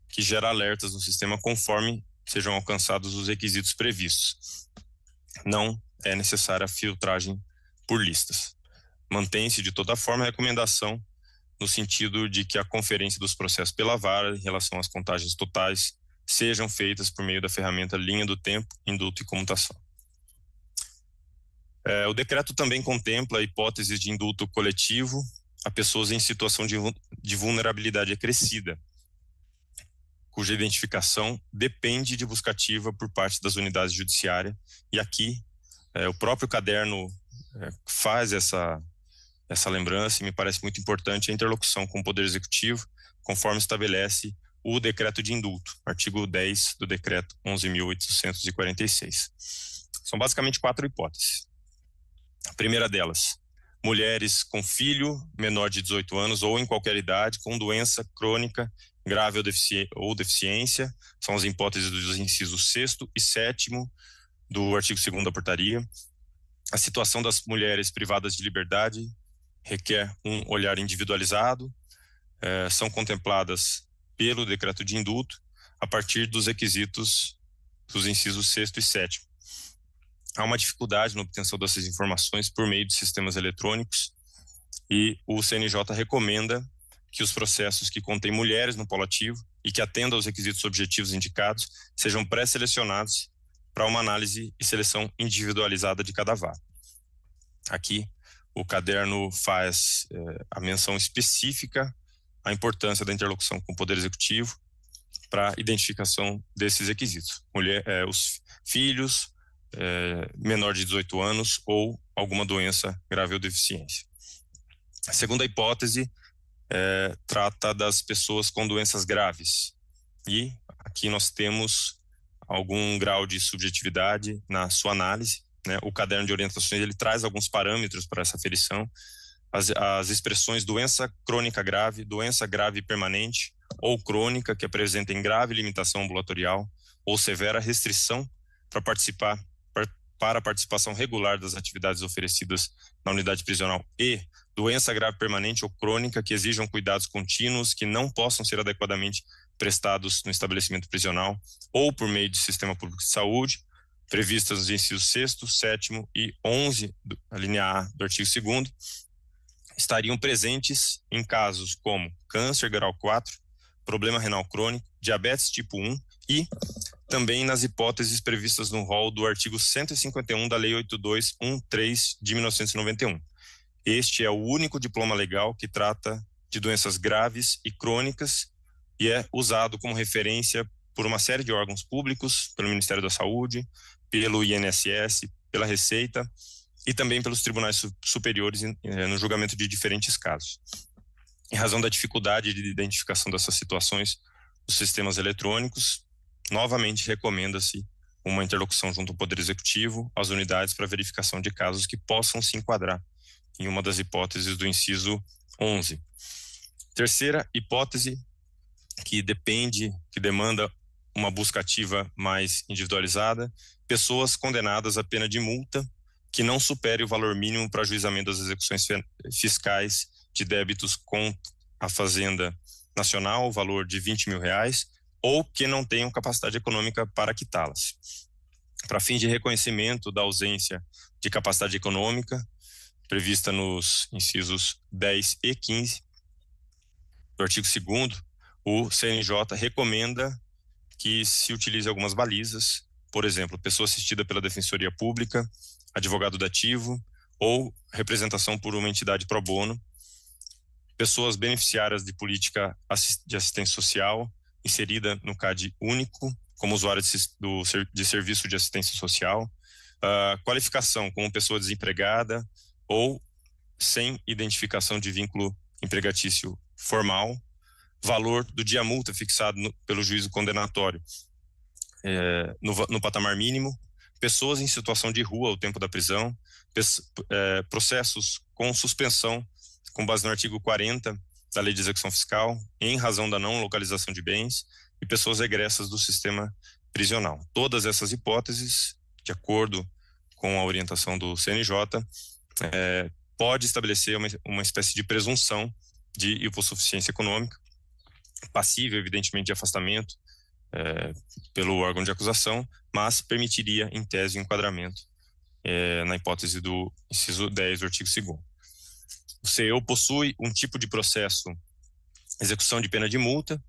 que gera alertas no sistema conforme sejam alcançados os requisitos previstos. Não é necessária a filtragem por listas. Mantém-se, de toda forma, a recomendação no sentido de que a conferência dos processos pela vara em relação às contagens totais sejam feitas por meio da ferramenta linha do tempo, indulto e comutação. O decreto também contempla a hipótese de indulto coletivo a pessoas em situação de vulnerabilidade acrescida, cuja identificação depende de buscativa por parte das unidades judiciárias, e aqui o próprio caderno faz essa lembrança, e me parece muito importante a interlocução com o Poder Executivo, conforme estabelece o decreto de indulto, artigo 10 do decreto 11.846. São basicamente 4 hipóteses. A primeira delas, mulheres com filho menor de 18 anos ou em qualquer idade, com doença crônica, grave ou deficiência, são as hipóteses dos incisos 6º e 7º do artigo 2º da portaria. A situação das mulheres privadas de liberdade requer um olhar individualizado, são contempladas pelo decreto de indulto a partir dos requisitos dos incisos 6º e 7º. Há uma dificuldade na obtenção dessas informações por meio de sistemas eletrônicos e o CNJ recomenda que os processos que contêm mulheres no polo ativo e que atendam aos requisitos objetivos indicados sejam pré-selecionados para uma análise e seleção individualizada de cada vara. Aqui, o caderno faz a menção específica à importância da interlocução com o Poder Executivo para a identificação desses requisitos. Os filhos, menor de 18 anos ou alguma doença grave ou deficiência. A segunda hipótese trata das pessoas com doenças graves. E aqui nós temos algum grau de subjetividade na sua análise, né? O caderno de orientações ele traz alguns parâmetros para essa aferição. As expressões doença crônica grave, doença grave permanente ou crônica que apresentem grave limitação ambulatorial ou severa restrição para a participação regular das atividades oferecidas na unidade prisional e doença grave permanente ou crônica que exijam cuidados contínuos que não possam ser adequadamente prestados no estabelecimento prisional ou por meio de sistema público de saúde, previstas nos incisos 6º, 7º e 11, a linha A do artigo 2º, estariam presentes em casos como câncer grau 4, problema renal crônico, diabetes tipo 1 e também nas hipóteses previstas no rol do artigo 151 da Lei 8213 de 1991. Este é o único diploma legal que trata de doenças graves e crônicas e é usado como referência por uma série de órgãos públicos, pelo Ministério da Saúde, pelo INSS, pela Receita e também pelos tribunais superiores no julgamento de diferentes casos. Em razão da dificuldade de identificação dessas situações dos sistemas eletrônicos, novamente recomenda-se uma interlocução junto ao Poder Executivo, às unidades para verificação de casos que possam se enquadrar em uma das hipóteses do inciso 11. Terceira hipótese, que demanda uma busca ativa mais individualizada, pessoas condenadas à pena de multa que não supere o valor mínimo para ajuizamento das execuções fiscais de débitos com a Fazenda Nacional, o valor de R$20 mil, ou que não tenham capacidade econômica para quitá-las. Para fins de reconhecimento da ausência de capacidade econômica, prevista nos incisos 10 e 15 do artigo 2º, o CNJ recomenda que se utilize algumas balizas, por exemplo, pessoa assistida pela Defensoria Pública, advogado dativo ou representação por uma entidade pro bono, pessoas beneficiárias de política de assistência social inserida no CAD único, como usuário de serviço de assistência social, qualificação como pessoa desempregada ou sem identificação de vínculo empregatício formal, valor do dia multa fixado pelo juízo condenatório no patamar mínimo, pessoas em situação de rua ao tempo da prisão, processos com suspensão com base no artigo 40 da Lei de Execução Fiscal, em razão da não localização de bens, e pessoas egressas do sistema prisional. Todas essas hipóteses, de acordo com a orientação do CNJ, pode estabelecer uma espécie de presunção de hipossuficiência econômica, passível, evidentemente, de afastamento pelo órgão de acusação, mas permitiria, em tese, o enquadramento na hipótese do inciso 10 do artigo 2º. O CEO possui um tipo de processo, execução de pena de multa,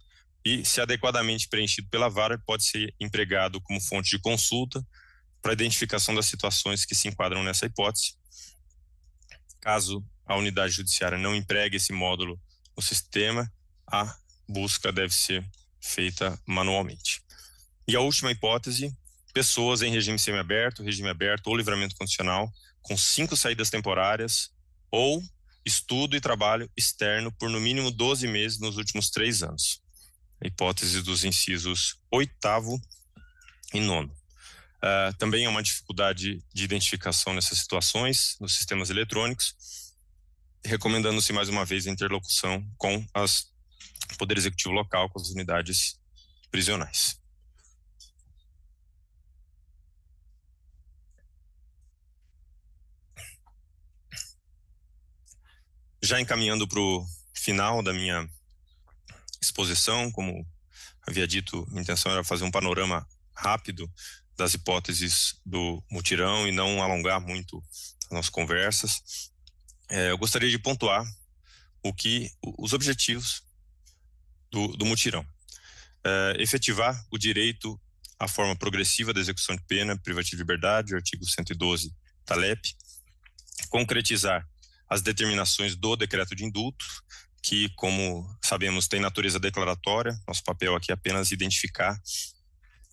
e, se adequadamente preenchido pela vara, pode ser empregado como fonte de consulta para a identificação das situações que se enquadram nessa hipótese. Caso a unidade judiciária não empregue esse módulo no sistema, a busca deve ser feita manualmente. E a última hipótese, pessoas em regime semiaberto, regime aberto ou livramento condicional, com 5 saídas temporárias ou estudo e trabalho externo por no mínimo 12 meses nos últimos 3 anos. Hipótese dos incisos 8º e 9º. Também há uma dificuldade de identificação nessas situações nos sistemas eletrônicos, recomendando-se mais uma vez a interlocução com o Poder Executivo local, com as unidades prisionais. Já encaminhando para o final da minha exposição, como havia dito, minha intenção era fazer um panorama rápido das hipóteses do mutirão e não alongar muito as nossas conversas. Eu gostaria de pontuar os objetivos do mutirão. Efetivar o direito à forma progressiva da execução de pena, privativa de liberdade, artigo 112 da LEP, concretizar as determinações do decreto de indulto, que, como sabemos, tem natureza declaratória. Nosso papel aqui é apenas identificar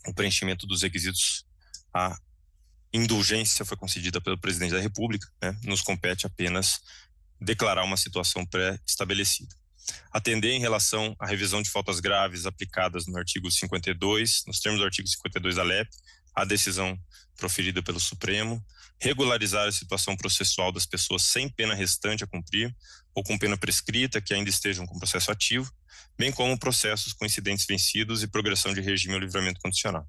o preenchimento dos requisitos. A indulgência foi concedida pelo presidente da República, nos compete apenas declarar uma situação pré-estabelecida. Atender em relação à revisão de faltas graves aplicadas no artigo 52, nos termos do artigo 52 da LEP, a decisão proferida pelo Supremo, regularizar a situação processual das pessoas sem pena restante a cumprir ou com pena prescrita que ainda estejam com processo ativo, bem como processos com incidentes vencidos e progressão de regime ou livramento condicional.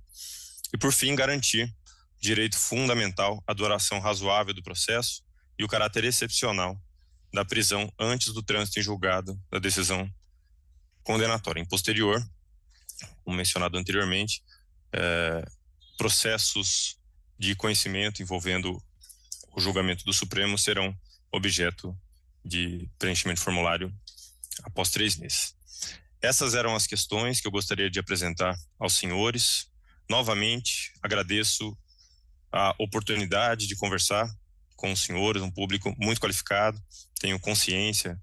E, por fim, garantir direito fundamental à duração razoável do processo e o caráter excepcional da prisão antes do trânsito em julgado da decisão condenatória. Em posterior, como mencionado anteriormente, processos de conhecimento envolvendo o julgamento do Supremo serão objeto de preenchimento de formulário após 3 meses. Essas eram as questões que eu gostaria de apresentar aos senhores. novamente agradeço a oportunidade de conversar com os senhores, um público muito qualificado, tenho consciência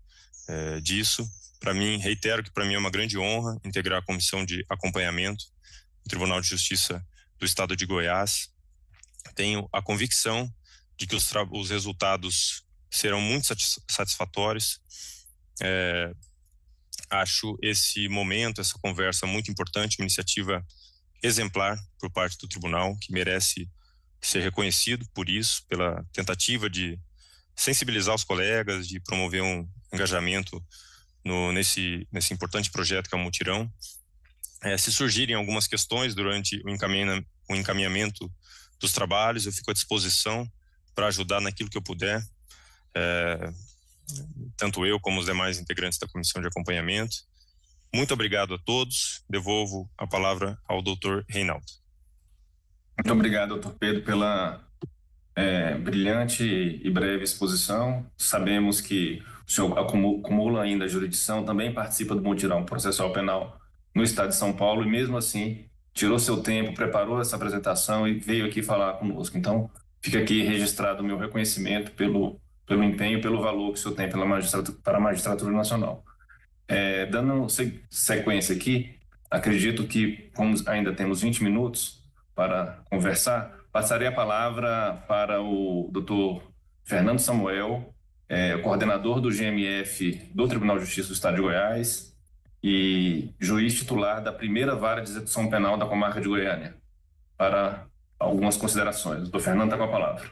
disso. Para mim, reitero que para mim é uma grande honra integrar a comissão de acompanhamento do Tribunal de Justiça do Estado de Goiás. Tenho a convicção de que os resultados serão muito satisfatórios. Acho esse momento, essa conversa muito importante, uma iniciativa exemplar por parte do tribunal, que merece ser reconhecido por isso, pela tentativa de sensibilizar os colegas, de promover um engajamento nesse importante projeto que é o Mutirão. Se surgirem algumas questões durante o encaminhamento dos trabalhos, eu fico à disposição para ajudar naquilo que eu puder, tanto eu como os demais integrantes da comissão de acompanhamento. Muito obrigado a todos. Devolvo a palavra ao doutor Reinaldo. Muito obrigado, doutor Pedro, pela brilhante e breve exposição. Sabemos que o senhor acumula ainda a jurisdição, também participa do mutirão processual penal no estado de São Paulo e mesmo assim tirou seu tempo, preparou essa apresentação e veio aqui falar conosco. Então, fica aqui registrado o meu reconhecimento pelo empenho, pelo valor que o senhor tem para a magistratura nacional. Dando sequência aqui, acredito que, como ainda temos 20 minutos para conversar, passarei a palavra para o doutor Fernando Samuel, coordenador do GMF do Tribunal de Justiça do Estado de Goiás e juiz titular da primeira vara de execução penal da comarca de Goiânia, para algumas considerações. Doutor Fernando está com a palavra.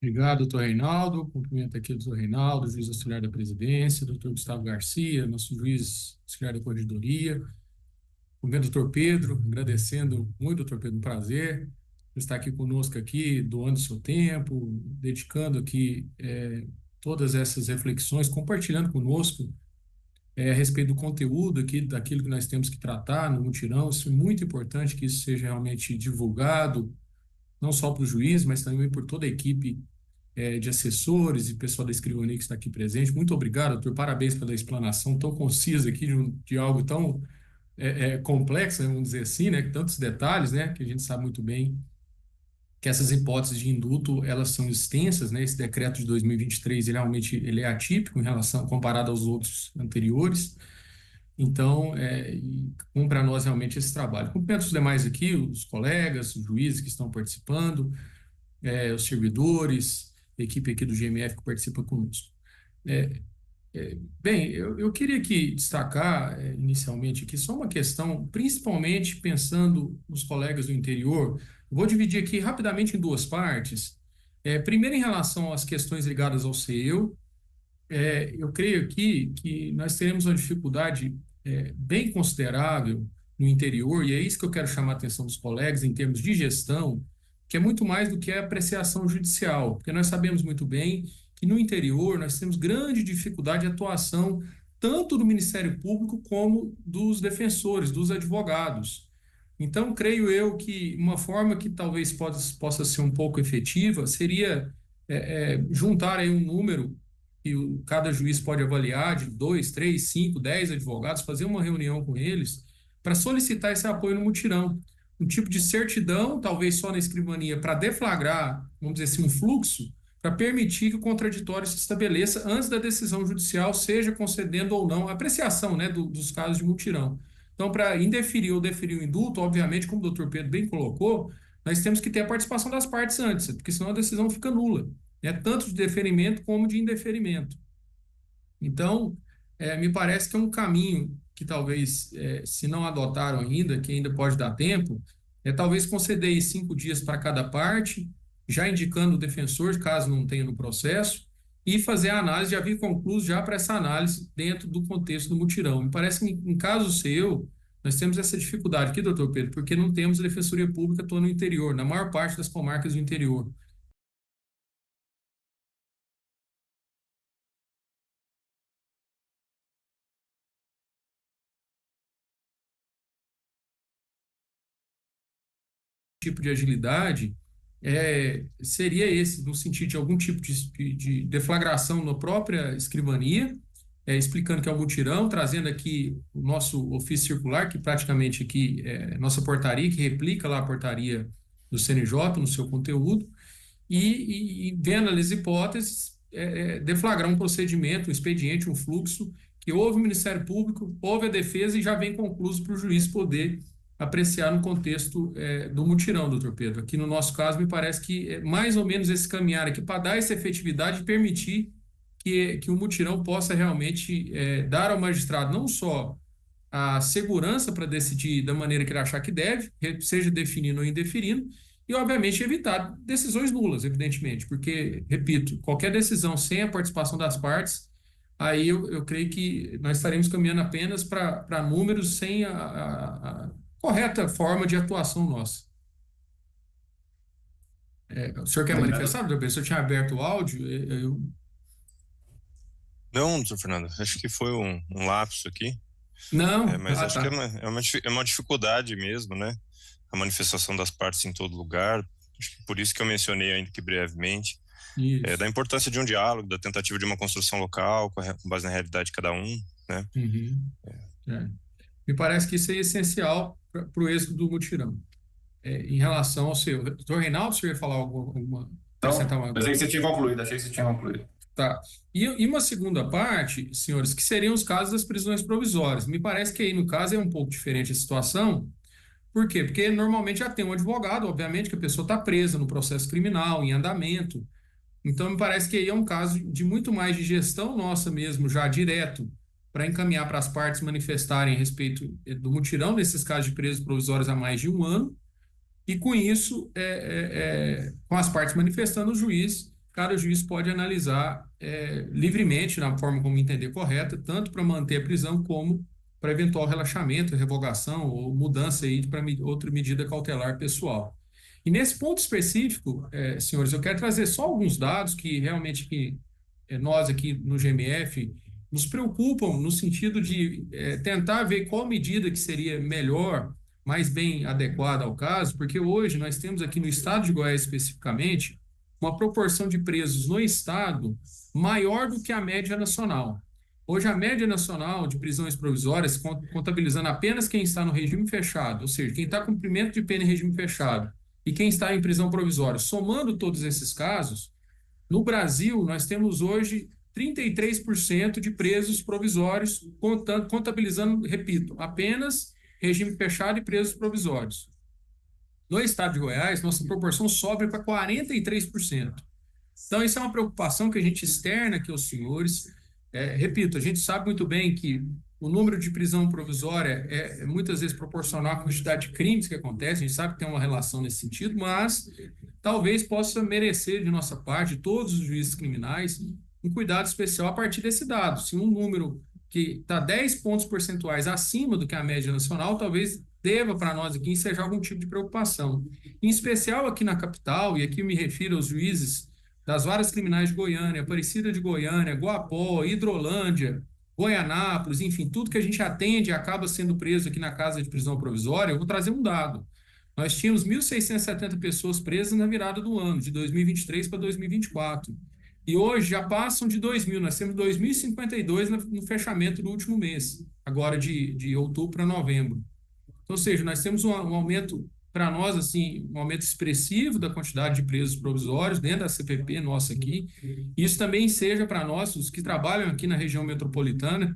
Obrigado, doutor Reinaldo. Cumprimento aqui o doutor Reinaldo, juiz auxiliar da presidência, doutor Gustavo Garcia, nosso juiz auxiliar da corregedoria. Cumprimento o doutor Pedro, agradecendo muito, doutor Pedro, um prazer estar aqui conosco, aqui, doando seu tempo, dedicando aqui todas essas reflexões, compartilhando conosco a respeito do conteúdo aqui, daquilo que nós temos que tratar no mutirão. Isso é muito importante que isso seja realmente divulgado, não só para o juiz, mas também por toda a equipe de assessores e pessoal da escrivania que está aqui presente. Muito obrigado, doutor. Parabéns pela explanação tão concisa aqui de algo tão complexo, vamos dizer assim, né? Tantos detalhes, né? Que a gente sabe muito bem que essas hipóteses de indulto, elas são extensas, né? Esse decreto de 2023, ele é atípico em relação, comparado aos outros anteriores. Então, cumpre a nós realmente esse trabalho. Cumprimento os demais aqui, os colegas, os juízes que estão participando, os servidores, a equipe aqui do GMF que participa conosco. Bem, eu queria aqui destacar inicialmente aqui só uma questão, principalmente pensando nos colegas do interior. Vou dividir aqui rapidamente em duas partes. Primeiro, em relação às questões ligadas ao CEU, eu creio aqui que nós teremos uma dificuldade bem considerável no interior, e é isso que eu quero chamar a atenção dos colegas em termos de gestão, que é muito mais do que a apreciação judicial, porque nós sabemos muito bem que no interior nós temos grande dificuldade de atuação tanto do Ministério Público como dos defensores, dos advogados. Então, creio eu que uma forma que talvez possa ser um pouco efetiva seria juntar aí um número que cada juiz pode avaliar de 2, 3, 5, 10 advogados, fazer uma reunião com eles para solicitar esse apoio no mutirão. Um tipo de certidão, talvez só na escrivania, para deflagrar, vamos dizer assim, um fluxo, para permitir que o contraditório se estabeleça antes da decisão judicial, seja concedendo ou não a apreciação, né, dos casos de mutirão. Então, para indeferir ou deferir o indulto, obviamente, como o doutor Pedro bem colocou, nós temos que ter a participação das partes antes, porque senão a decisão fica nula, né, tanto de deferimento como de indeferimento. Então, me parece que é um caminho que talvez, se não adotaram ainda, que ainda pode dar tempo, talvez conceder 5 dias para cada parte, já indicando o defensor, caso não tenha no processo, e fazer a análise, já vir concluso já para essa análise dentro do contexto do mutirão. Me parece que, em caso seu, nós temos essa dificuldade aqui, doutor Pedro, porque não temos a Defensoria Pública atuando no interior, na maior parte das comarcas do interior. Tipo de agilidade seria esse, no sentido de algum tipo de deflagração na própria escrivania, explicando que é o mutirão, trazendo aqui o nosso ofício circular, que praticamente aqui é nossa portaria, que replica lá a portaria do CNJ no seu conteúdo, e vendo as hipóteses, deflagrar um procedimento, um expediente, um fluxo, que houve o Ministério Público, houve a defesa e já vem concluso para o juiz poder apreciar no contexto do mutirão, doutor Pedro. Aqui no nosso caso, me parece que é mais ou menos esse caminhar aqui para dar essa efetividade e permitir que o mutirão possa realmente dar ao magistrado não só a segurança para decidir da maneira que ele achar que deve, seja definindo ou indeferindo, e, obviamente, evitar decisões nulas, evidentemente, porque, repito, qualquer decisão sem a participação das partes, aí eu creio que nós estaremos caminhando apenas para números sem a correta forma de atuação nossa. O senhor quer manifestar, doutor Pedro? Se eu tinha aberto o áudio, Não, doutor Fernando, acho que foi um lapso aqui. Não? Mas acho tá. que é uma dificuldade mesmo, né? A manifestação das partes em todo lugar. Acho que por isso que eu mencionei ainda que brevemente, Isso. da importância de um diálogo, da tentativa de uma construção local, com base na realidade de cada um, né? Uhum. Me parece que isso é essencial para o êxito do mutirão. Em relação ao seu. Doutor Reinaldo, você ia falar alguma. Acrescentar uma... Achei que você tinha concluído, Tá. E uma segunda parte, senhores, que seriam os casos das prisões provisórias. Me parece que aí, no caso, é um pouco diferente a situação. Por quê? Porque normalmente já tem um advogado, obviamente, que a pessoa está presa no processo criminal, em andamento. Então, me parece que aí é um caso de muito mais de gestão nossa mesmo, já direto, para encaminhar para as partes manifestarem a respeito do mutirão, nesses casos de presos provisórios há mais de um ano. E com isso, com as partes manifestando, cada juiz pode analisar livremente, na forma como entender correta, tanto para manter a prisão como para eventual relaxamento, revogação ou mudança aí para outra medida cautelar pessoal. E nesse ponto específico, senhores, eu quero trazer só alguns dados que realmente nós aqui no GMF nos preocupam no sentido de tentar ver qual medida que seria melhor, mais bem adequada ao caso, porque hoje nós temos aqui no estado de Goiás especificamente uma proporção de presos no estado maior do que a média nacional. Hoje a média nacional de prisões provisórias, contabilizando apenas quem está no regime fechado, ou seja, quem está com cumprimento de pena em regime fechado e quem está em prisão provisória, somando todos esses casos, no Brasil nós temos hoje 33% de presos provisórios, contabilizando, repito, apenas regime fechado e presos provisórios. No estado de Goiás, nossa proporção sobe para 43%. Então, isso é uma preocupação que a gente externa aqui aos senhores. Repito, a gente sabe muito bem que o número de prisão provisória é muitas vezes proporcional à quantidade de crimes que acontecem, a gente sabe que tem uma relação nesse sentido, mas talvez possa merecer de nossa parte, todos os juízes criminais, um cuidado especial a partir desse dado. Se um número que está 10 pontos percentuais acima do que a média nacional, talvez deva para nós aqui ensejar algum tipo de preocupação. Em especial aqui na capital, e aqui eu me refiro aos juízes das varas criminais de Goiânia, Aparecida de Goiânia, Guapó, Hidrolândia, Goianápolis, enfim, tudo que a gente atende acaba sendo preso aqui na casa de prisão provisória. Eu vou trazer um dado. Nós tínhamos 1.670 pessoas presas na virada do ano, de 2023 para 2024. E hoje já passam de 2.000, nós temos 2.052 no fechamento do último mês, agora de outubro para novembro. Então, ou seja, nós temos um aumento, para nós, assim, um aumento expressivo da quantidade de presos provisórios dentro da CPP nossa aqui. Isso também seja para nós, os que trabalham aqui na região metropolitana,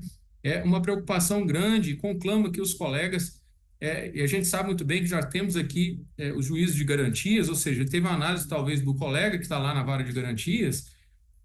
uma preocupação grande, conclamo aqui os colegas, e a gente sabe muito bem que já temos aqui os juízos de garantias, ou seja, teve uma análise talvez do colega que está lá na vara de garantias,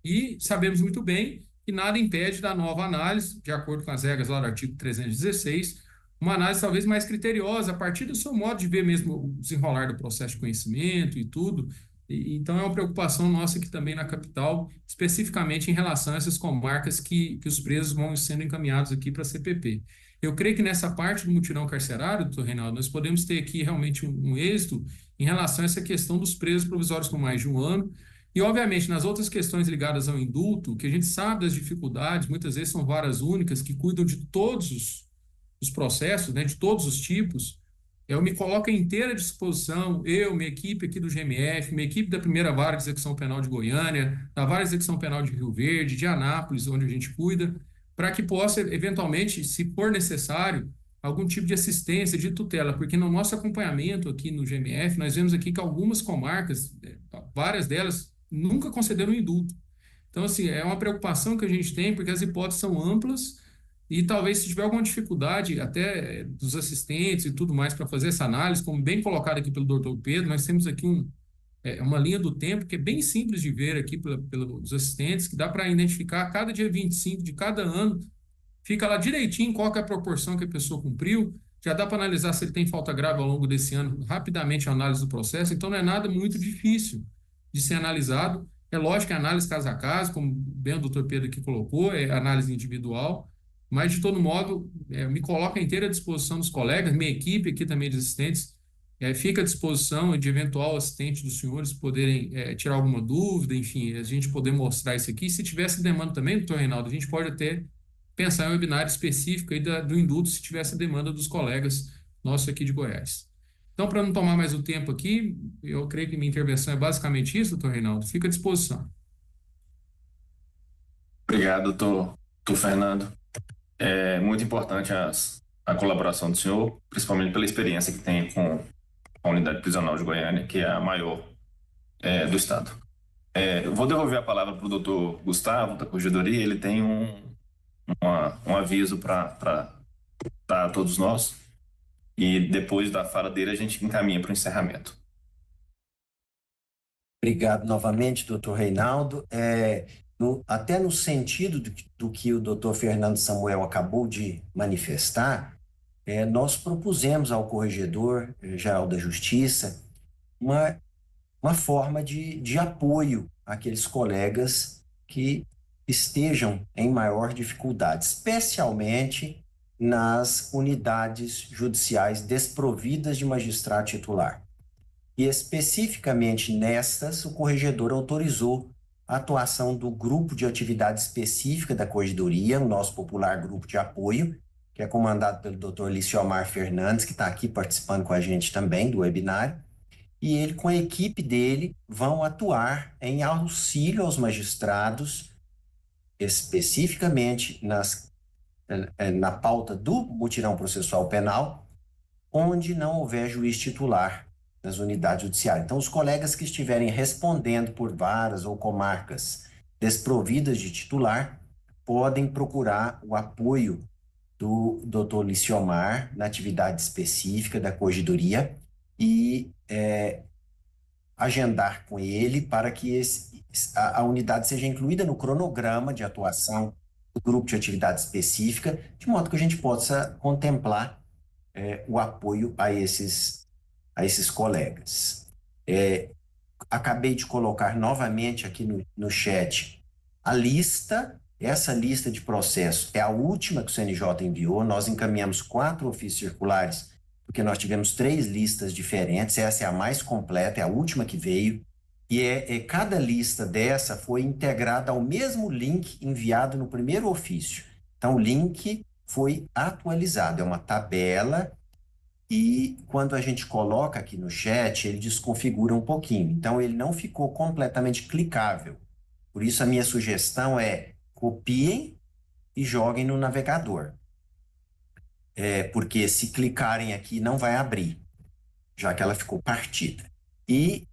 e sabemos muito bem que nada impede da nova análise, de acordo com as regras lá do artigo 316, uma análise talvez mais criteriosa, a partir do seu modo de ver mesmo o desenrolar do processo de conhecimento e tudo. Então, é uma preocupação nossa aqui também na capital, especificamente em relação a essas comarcas que os presos vão sendo encaminhados aqui para a CPP. Eu creio que nessa parte do mutirão carcerário, doutor Reinaldo, nós podemos ter aqui realmente um êxito em relação a essa questão dos presos provisórios com mais de um ano. E, obviamente, nas outras questões ligadas ao indulto, que a gente sabe das dificuldades, muitas vezes são varas únicas que cuidam de todos os processos, né, de todos os tipos. Eu me coloco à inteira disposição, minha equipe aqui do GMF, minha equipe da primeira vara de execução penal de Goiânia, da vara de execução penal de Rio Verde, de Anápolis, onde a gente cuida, para que possa, eventualmente, se for necessário, algum tipo de assistência, de tutela, porque no nosso acompanhamento aqui no GMF, nós vemos aqui que algumas comarcas, várias delas, nunca concederam indulto. Então, assim, é uma preocupação que a gente tem, porque as hipóteses são amplas e talvez se tiver alguma dificuldade até dos assistentes e tudo mais para fazer essa análise, como bem colocado aqui pelo Dr. Pedro, nós temos aqui uma linha do tempo que é bem simples de ver aqui pelos assistentes, que dá para identificar cada dia 25 de cada ano, fica lá direitinho qual que é a proporção que a pessoa cumpriu, já dá para analisar se ele tem falta grave ao longo desse ano, rapidamente a análise do processo, então não é nada muito difícil de ser analisado. É lógico que é análise caso a caso, como bem o doutor Pedro aqui colocou, é análise individual, mas de todo modo, me coloco à inteira disposição dos colegas, minha equipe aqui também de assistentes, fica à disposição de eventual assistente dos senhores poderem tirar alguma dúvida, enfim, a gente poder mostrar isso aqui. Se tivesse demanda também, doutor Reinaldo, a gente pode até pensar em um webinário específico aí do indulto, se tivesse demanda dos colegas nossos aqui de Goiás. Então, para não tomar mais o tempo aqui, eu creio que minha intervenção é basicamente isso, doutor Reinaldo. Fica à disposição. Obrigado, doutor Fernando. É muito importante a colaboração do senhor, principalmente pela experiência que tem com a Unidade Prisional de Goiânia, que é a maior do Estado. Eu vou devolver a palavra para o doutor Gustavo, da Corregedoria. Ele tem um aviso para dar a todos nós, e depois da fala dele a gente encaminha para o encerramento. Obrigado novamente, doutor Reinaldo. Até no sentido do que o doutor Fernando Samuel acabou de manifestar, nós propusemos ao Corregedor-Geral da Justiça uma forma de apoio àqueles colegas que estejam em maior dificuldade, especialmente nas unidades judiciais desprovidas de magistrado titular. E especificamente nestas, o corregedor autorizou a atuação do grupo de atividade específica da Corregedoria, o nosso popular grupo de apoio, que é comandado pelo Dr. Liciomar Fernandes, que está aqui participando com a gente também do webinário, e ele, com a equipe dele, vão atuar em auxílio aos magistrados, especificamente na pauta do mutirão processual penal, onde não houver juiz titular nas unidades judiciárias. Então, os colegas que estiverem respondendo por varas ou comarcas desprovidas de titular podem procurar o apoio do Dr. Liciomar na atividade específica da Corregedoria e agendar com ele para que a unidade seja incluída no cronograma de atuação do grupo de atividade específica, de modo que a gente possa contemplar o apoio a esses colegas. Acabei de colocar novamente aqui no chat a lista. Essa lista de processos é a última que o CNJ enviou. Nós encaminhamos 4 ofícios circulares, porque nós tivemos 3 listas diferentes. Essa é a mais completa, é a última que veio. E cada lista dessa foi integrada ao mesmo link enviado no primeiro ofício. Então, o link foi atualizado, é uma tabela, e quando a gente coloca aqui no chat, ele desconfigura um pouquinho. Então, ele não ficou completamente clicável. Por isso, a minha sugestão é copiem e joguem no navegador. Porque se clicarem aqui, não vai abrir, já que ela ficou partida. E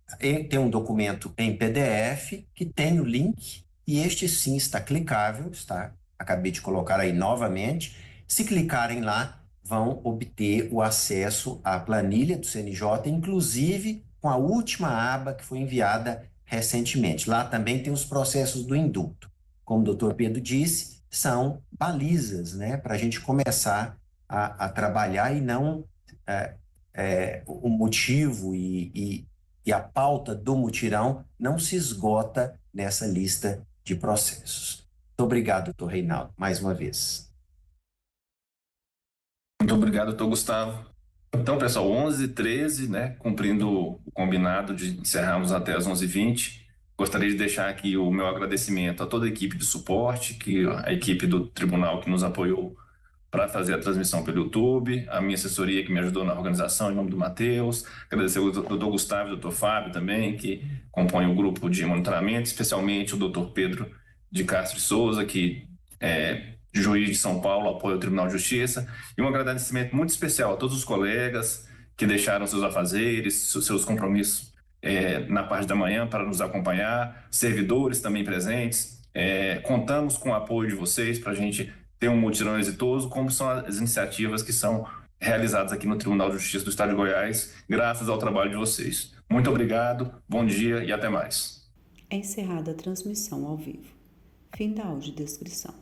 tem um documento em PDF que tem o link, e este sim está clicável, acabei de colocar aí novamente. Se clicarem lá, vão obter o acesso à planilha do CNJ, inclusive com a última aba que foi enviada recentemente. Lá também tem os processos do indulto. Como o doutor Pedro disse, são balizas, né, para a gente começar a trabalhar, e não o motivo e a pauta do mutirão não se esgota nessa lista de processos. Muito obrigado, doutor Reinaldo, mais uma vez. Muito obrigado, doutor Gustavo. Então, pessoal, 11h13, né, cumprindo o combinado de encerrarmos até as 11h20. Gostaria de deixar aqui o meu agradecimento a toda a equipe de suporte, a equipe do tribunal que nos apoiou para fazer a transmissão pelo YouTube, a minha assessoria que me ajudou na organização, em nome do Matheus. Agradecer ao doutor Gustavo e ao doutor Fábio também, que compõem o grupo de monitoramento, especialmente o doutor Pedro de Castro e Souza, que Juiz de São Paulo, apoio ao Tribunal de Justiça, e um agradecimento muito especial a todos os colegas que deixaram seus afazeres, seus compromissos na parte da manhã para nos acompanhar, servidores também presentes. Contamos com o apoio de vocês para a gente ter um mutirão exitoso, como são as iniciativas que são realizadas aqui no Tribunal de Justiça do Estado de Goiás, graças ao trabalho de vocês. Muito obrigado, bom dia e até mais. É encerrada a transmissão ao vivo. Fim da audiodescrição.